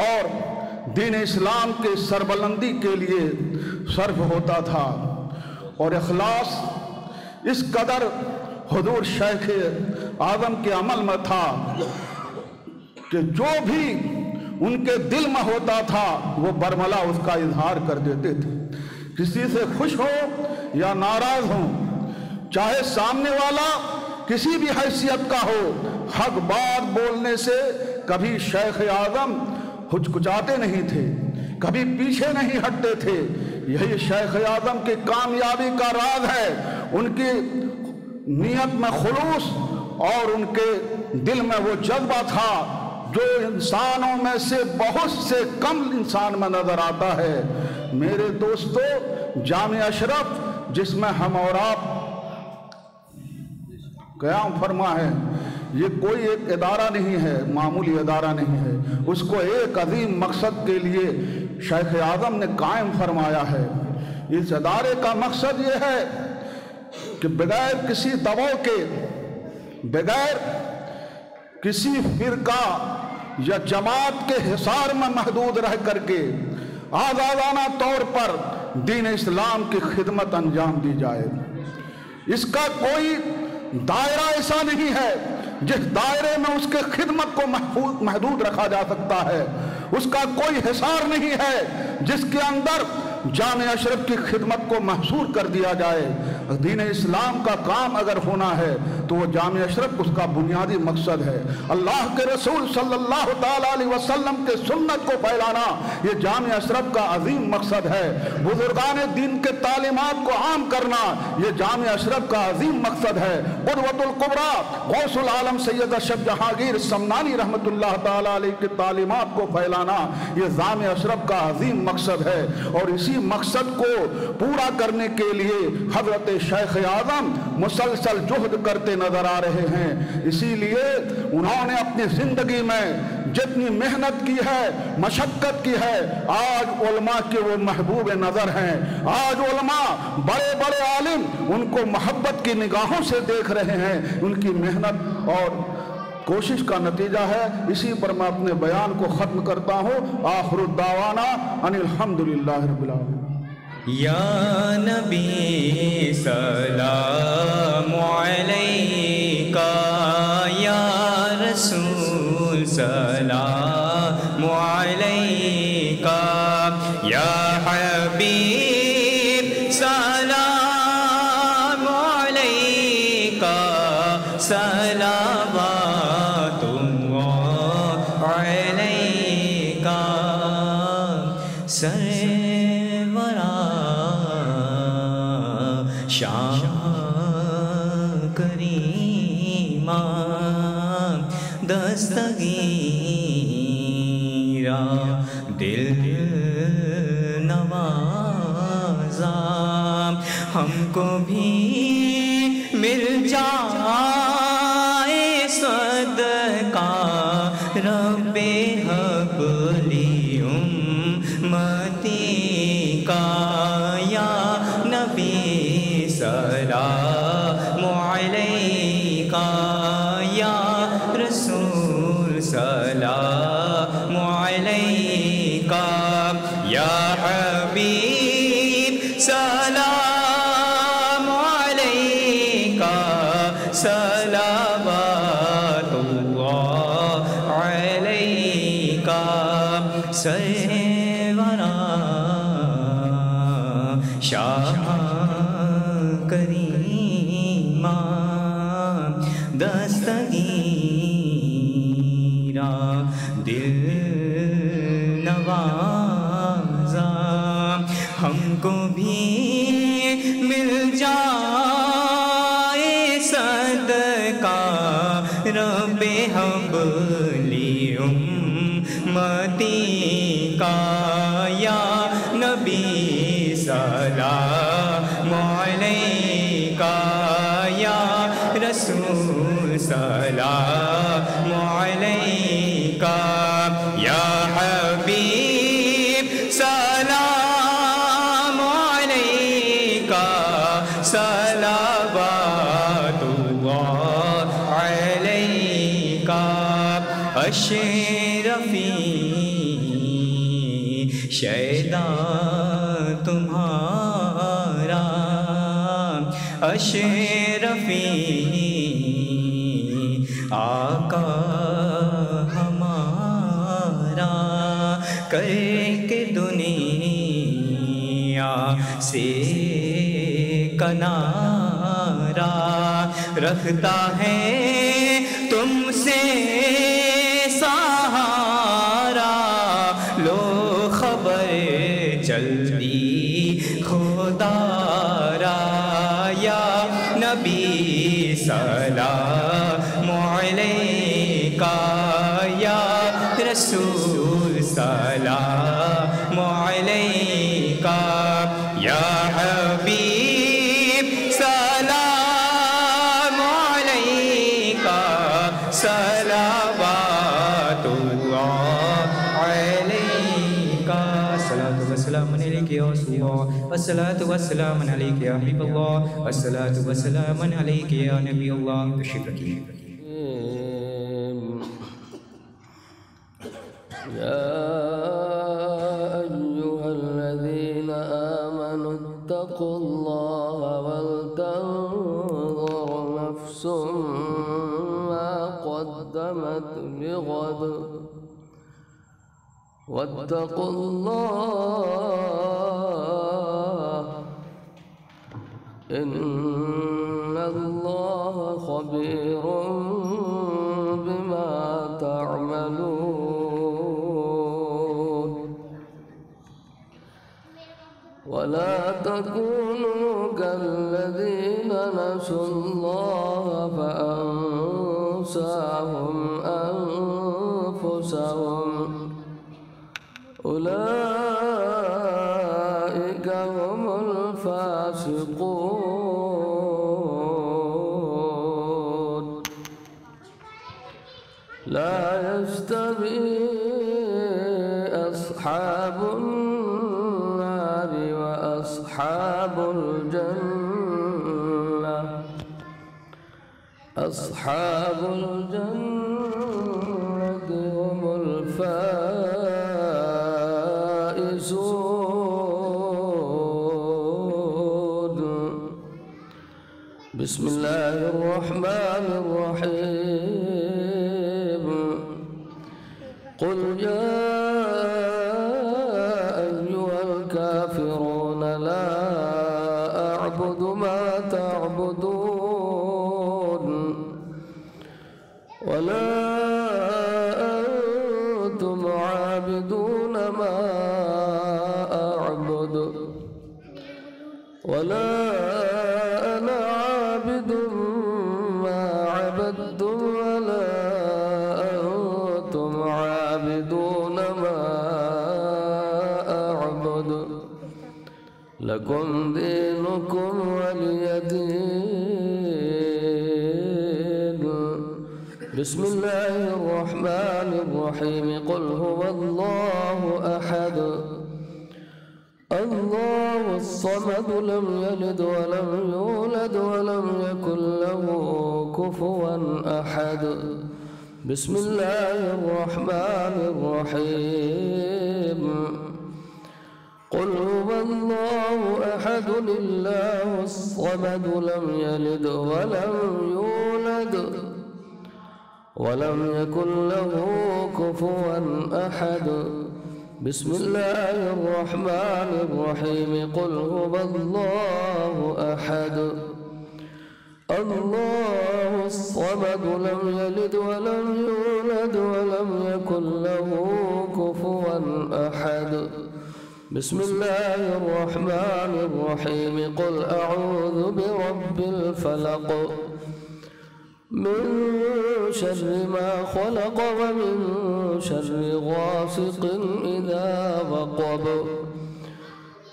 اور دین اسلام کے سربلندی کے لیے صرف ہوتا تھا، اور اخلاص اس قدر حضور شیخ اعظم کے عمل میں تھا کہ جو بھی ان کے دل میں ہوتا تھا وہ برملا اس کا اظہار کر دیتے تھے، کسی سے خوش ہو یا ناراض ہو، چاہے سامنے والا کسی بھی حیثیت کا ہو، حق بات بولنے سے کبھی شیخ اعظم ہچکچاتے نہیں تھے، کبھی پیچھے نہیں ہٹتے تھے۔ یہی شیخ اعظم کی کامیابی کا راز ہے، ان کی نیت میں خلوص اور ان کے دل میں وہ جذبہ تھا جو انسانوں میں سے بہت سے کم انسان میں نظر آتا ہے۔ میرے دوستو، جامع اشرف جس میں ہم اور آپ قیام فرما ہے، یہ کوئی ایک ادارہ نہیں ہے، معمولی ادارہ نہیں ہے، اس کو ایک عظیم مقصد کے لیے شیخ اعظم نے قائم فرمایا ہے۔ اس ادارے کا مقصد یہ ہے کہ بغیر کسی دباؤ کے، بغیر کسی فرقہ یا جماعت کے حصار میں محدود رہ کر کے آزادانہ طور پر دین اسلام کی خدمت انجام دی جائے۔ اس کا کوئی دائرہ ایسا نہیں ہے جس دائرے میں اس کے خدمت کو محدود رکھا جا سکتا ہے، اس کا کوئی حصار نہیں ہے جس کے اندر جامع اشرف کی خدمت کو محصور کر دیا جائے۔ دین اسلام کا کام اگر ہونا ہے تو وہ جامع اشرف اس کا بنیادی مقصد ہے۔ اللہ کے رسول صلی اللہ تعالیٰ علیہ وسلم کے سنت کو پھیلانا یہ جامع اشرف کا عظیم مقصد ہے۔ بزرگان دین کے تعلیمات کو عام کرنا یہ جامع اشرف کا عظیم مقصد ہے۔ قدوۃ الکبریٰ غوث العالم سید اشرف جہانگیر سمنانی رحمۃ اللہ تعالیٰ علیہ کی تعلیمات کو پھیلانا یہ جامع اشرف کا عظیم مقصد ہے، اور اسی مقصد کو پورا کرنے کے لیے حضرت شیخ اعظم مسلسل جہد کرتے نظر آ رہے ہیں۔ اسی لیے انہوں نے اپنی زندگی میں جتنی محنت کی ہے، مشقت کی ہے، آج علماء کے وہ محبوب نظر ہیں۔ آج علماء بڑے بڑے عالم ان کو محبت کی نگاہوں سے دیکھ رہے ہیں، ان کی محنت اور کوشش کا نتیجہ ہے۔ اسی پر میں اپنے بیان کو ختم کرتا ہوں۔ آخر الدعوانا ان الحمدللہ رب العالمین۔ یا نبی سلام علیکہ، یا رسول سلام علیکہ، یا حبیب سلام علیکہ، صلوات اللہ علیکہ، شاہ کریمہ دستگیرہ دل نوازا، ہم کو بھی مل جائے صدقہ رب حبلی امتی کا، یا نبی سلام علیکہ، یا رسول سلام علیکہ، یا حبیب سلام علیکہ، صلوات اللہ علیکہ، سرورا شاہ کریمہ دستگیرہ دل نوازا، ہم کو بھی مل جائے صدقہ رب حبلی امتی کا، یا نبی سلام علیکہ، یا رسول سلام علیکہ، یا حبیب سلام علیکہ، صلوات اللہ علیکہ، اشرفی شیدا تمہارا، اشرفی آقا ہمارا، کر کے دنیا سے کنارہ، رکھتا ہے تم سے سہارا، لو خبر جلدی خدا را، یا نبی سلام علیکہ، یا رسول سلام علیکہ، یا حبیب سلام علیکہ، صلوات اللہ علیکہ، الصلاۃ والسلام علیک یا رسول اللہ، الصلاۃ والسلام علیک یا حبیب اللہ، الصلاۃ والسلام علیک یا نبی اللہ۔ تشریف رکھیے۔ اتقوا الله ولتنظر نفس ما قدمت لغد واتقوا الله إن الله خبير بما تعملون ولا تكونوا كالذين نسوا الله فأنساهم أنفسهم أولئك هم الفاسقون لا يستوي أصحاب النار وأصحاب الجنة، أصحاب الجنة هم الفائزون۔ بسم الله الرحمن الرحيم قل يا أيها الكافرون لا أعبد ما تعبدون ولا أنتم عابدون ما أعبد ولا أنا عابد ما عبدتم ولا أنتم عابدون ما أعبد لكم دينكم ولي دين۔ بسم الله الرحمن الرحيم قل هو الله أحد الله الصمد لم يلد ولم يولد ولم يكن له كفوا أحد۔ بسم الله الرحمن الرحيم قل هو الله أحد الله الصمد لم يلد ولم يولد ولم يكن له كفوا أحد۔ بسم الله الرحمن الرحيم قل هو الله أحد الله الصمد لم يلد ولم يولد ولم يكن له كفوا أحد۔ بسم الله الرحمن الرحيم قل أعوذ برب الفلق من شر ما خلق ومن شر غاسق إذا وقب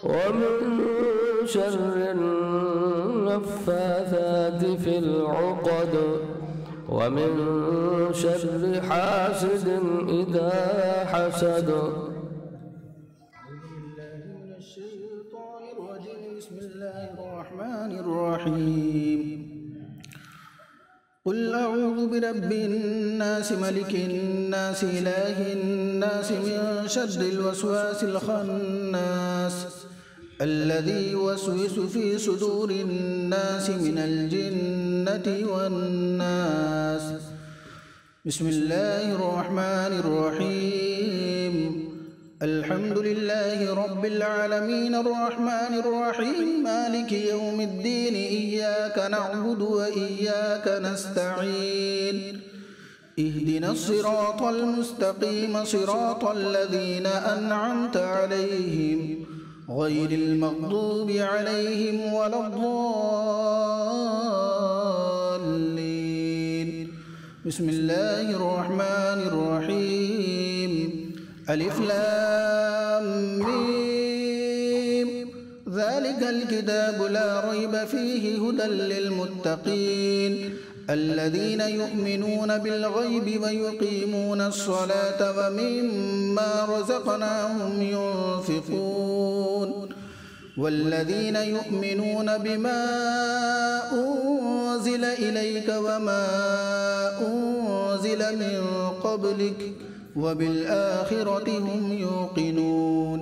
ومن شر النفاثات في العقد ومن شر حاسد إذا حسد۔ بسم الله الرحمن الرحيم قل أعوذ برب الناس ملك الناس إله الناس من شر الوسواس الخناس الذي يوسوس في صدور الناس من الجنة والناس. بسم الله الرحمن الرحيم. الحمد لله رب العالمين الرحمن الرحيم مالك يوم الدين إياك نعبد وإياك نستعين اهدنا الصراط المستقيم صراط الذين أنعمت عليهم غير المغضوب عليهم ولا الضالين. بسم الله الرحمن الرحيم. ألف لام ميم ذلك الكتاب لا ريب فيه هدى للمتقين الذين يؤمنون بالغيب ويقيمون الصلاة ومما رزقناهم ينفقون والذين يؤمنون بما أنزل إليك وما أنزل من قبلك وبالآخرة هم يوقنون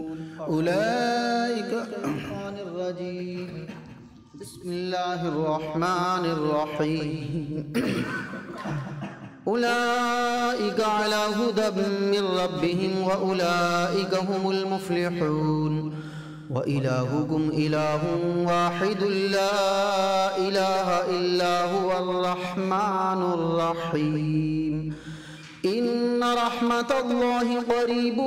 أولئك. بسم الله الرحمن الرحيم. أولئك على هدى من ربهم وأولئك هم المفلحون. وإلهكم إله واحد لا إله إلا هو الرحمن الرحيم. إن رحمة الله قريب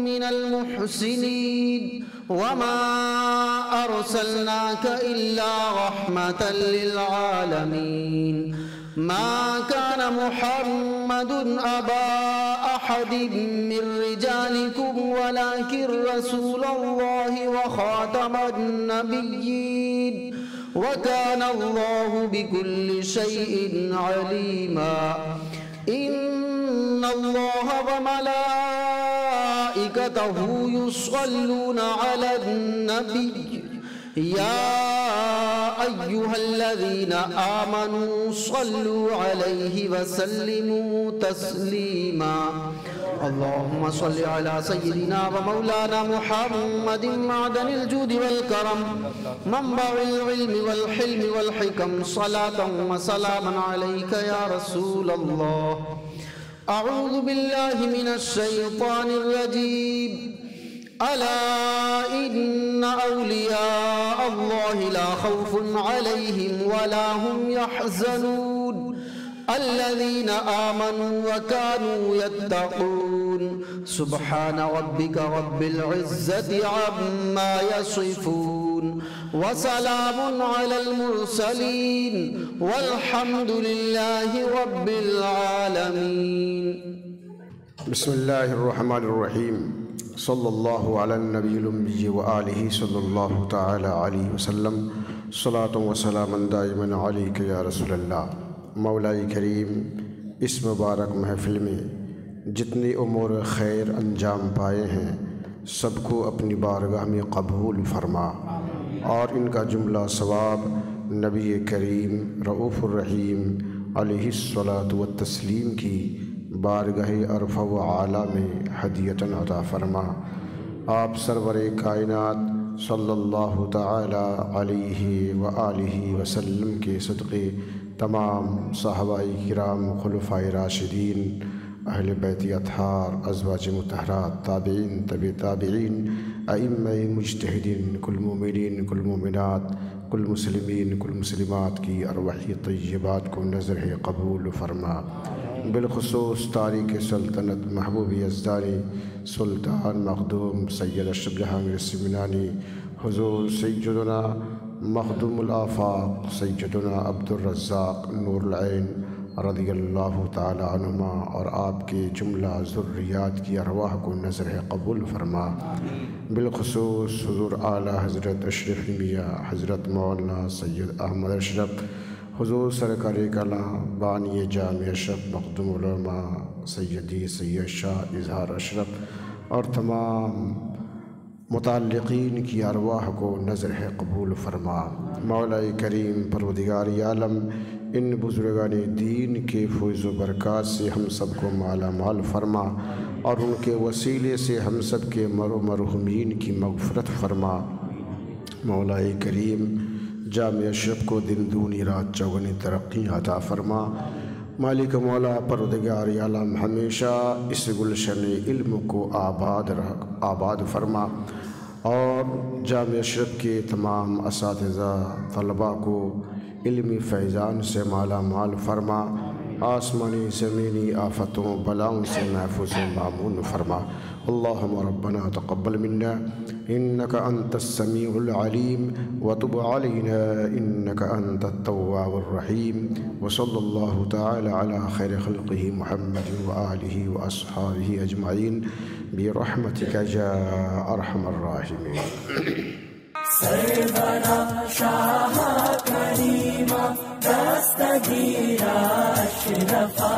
من المحسنين وما أرسلناك إلا رحمة للعالمين. ما كان محمد أبا أحد من رجالكم ولكن رسول الله وخاتم النبيين وكان الله بكل شيء عليما. إن الله وملائكته يصلون على النبي يا أيها الذين آمنوا صلوا عليه وسلموا تسليما. اللهم صل على سيدنا ومولانا محمد معدن الجود والكرم منبع العلم والحلم والحكم صلاة وسلاما عليك يا رسول الله. أعوذ بالله من الشيطان الرجيم. ألا إن أولياء الله لا خوف عليهم ولا هم يحزنون الذين آمنوا وكانوا يتقون. سبحان ربك رب العزة عما يصفون وسلام على المرسلين والحمد لله رب العالمين. بسم الله الرحمن الرحيم. صلی اللہ علی النبی الأمی وآلہ صلی اللہ تعالی علیہ وسلم صلاۃ و سلاما دائما علیک یا رسول اللہ. مولائی کریم اس مبارک محفل میں جتنی امور خیر انجام پائے ہیں سب کو اپنی بارگاہ میں قبول فرما اور ان کا جملہ ثواب نبی کریم رؤوف الرحیم علیہ الصلاۃ والتسلیم کی بارگاہ عرفہ و اعلیٰ میں ہدیۃً عطا فرما. آپ سرور کائنات صلی اللہ تعالی علیہ وآلہ وسلم کے صدقے تمام صحابہ کرام خلفائے راشدین اہل بیت اطہار ازواج مطہرات تابعین تبع تابعین ائمہ مجتہدین کل مومنین کل مومنات کل مسلمین کل مسلمات کی ارواح طیبات کو نظر قبول فرما. بالخصوص تاریخ سلطنت محبوب یزدانی سلطان مخدوم سید اشرف جہانگیر السمنانی حضور سیدنا مخدوم الآفاق سیدنا عبد الرزاق نور العین رضی اللہ تعالی عنہما اور آپ کے جملہ ذریات کی ارواح کو نظر قبول فرما. بالخصوص حضور اعلیٰ حضرت اشرف میاں حضرت مولانا سید احمد اشرف حضور سرکار کلاں بانی جامع اشرف مخدوم العلماء سیدی سید شاہ اظہار اشرف اور تمام متعلقین کی ارواح کو نظر قبول فرما. مولا کریم پروردگار عالم ان بزرگان دین کے فیض و برکات سے ہم سب کو مالا مال فرما، اور ان کے وسیلے سے ہم سب کے مرحومین کی مغفرت فرما۔ مولا کریم جامع اشرف کو دن دونی رات چوگنی ترقی عطا فرما۔ مالک مولا پروردگار عالم ہمیشہ اس گلشن علم کو آباد فرما، اور جامع اشرف کے تمام اساتذہ طلباء کو علمی فیضان سے مالا مال فرما، آسمانی زمینی آفتوں بلاؤں سے محفوظ و مامون فرما۔ اللہم ربنا تقبل منا انک انت السمیع العلیم وتب علینا انک انت التواب الرحیم، وصلی اللہ تعالی علی خیر خلقہ محمد وآلہ واصحابہ اجمعین برحمتک یا ارحم الراحمین۔ سرورا شاہ کریمہ دستگیرہ اشرفا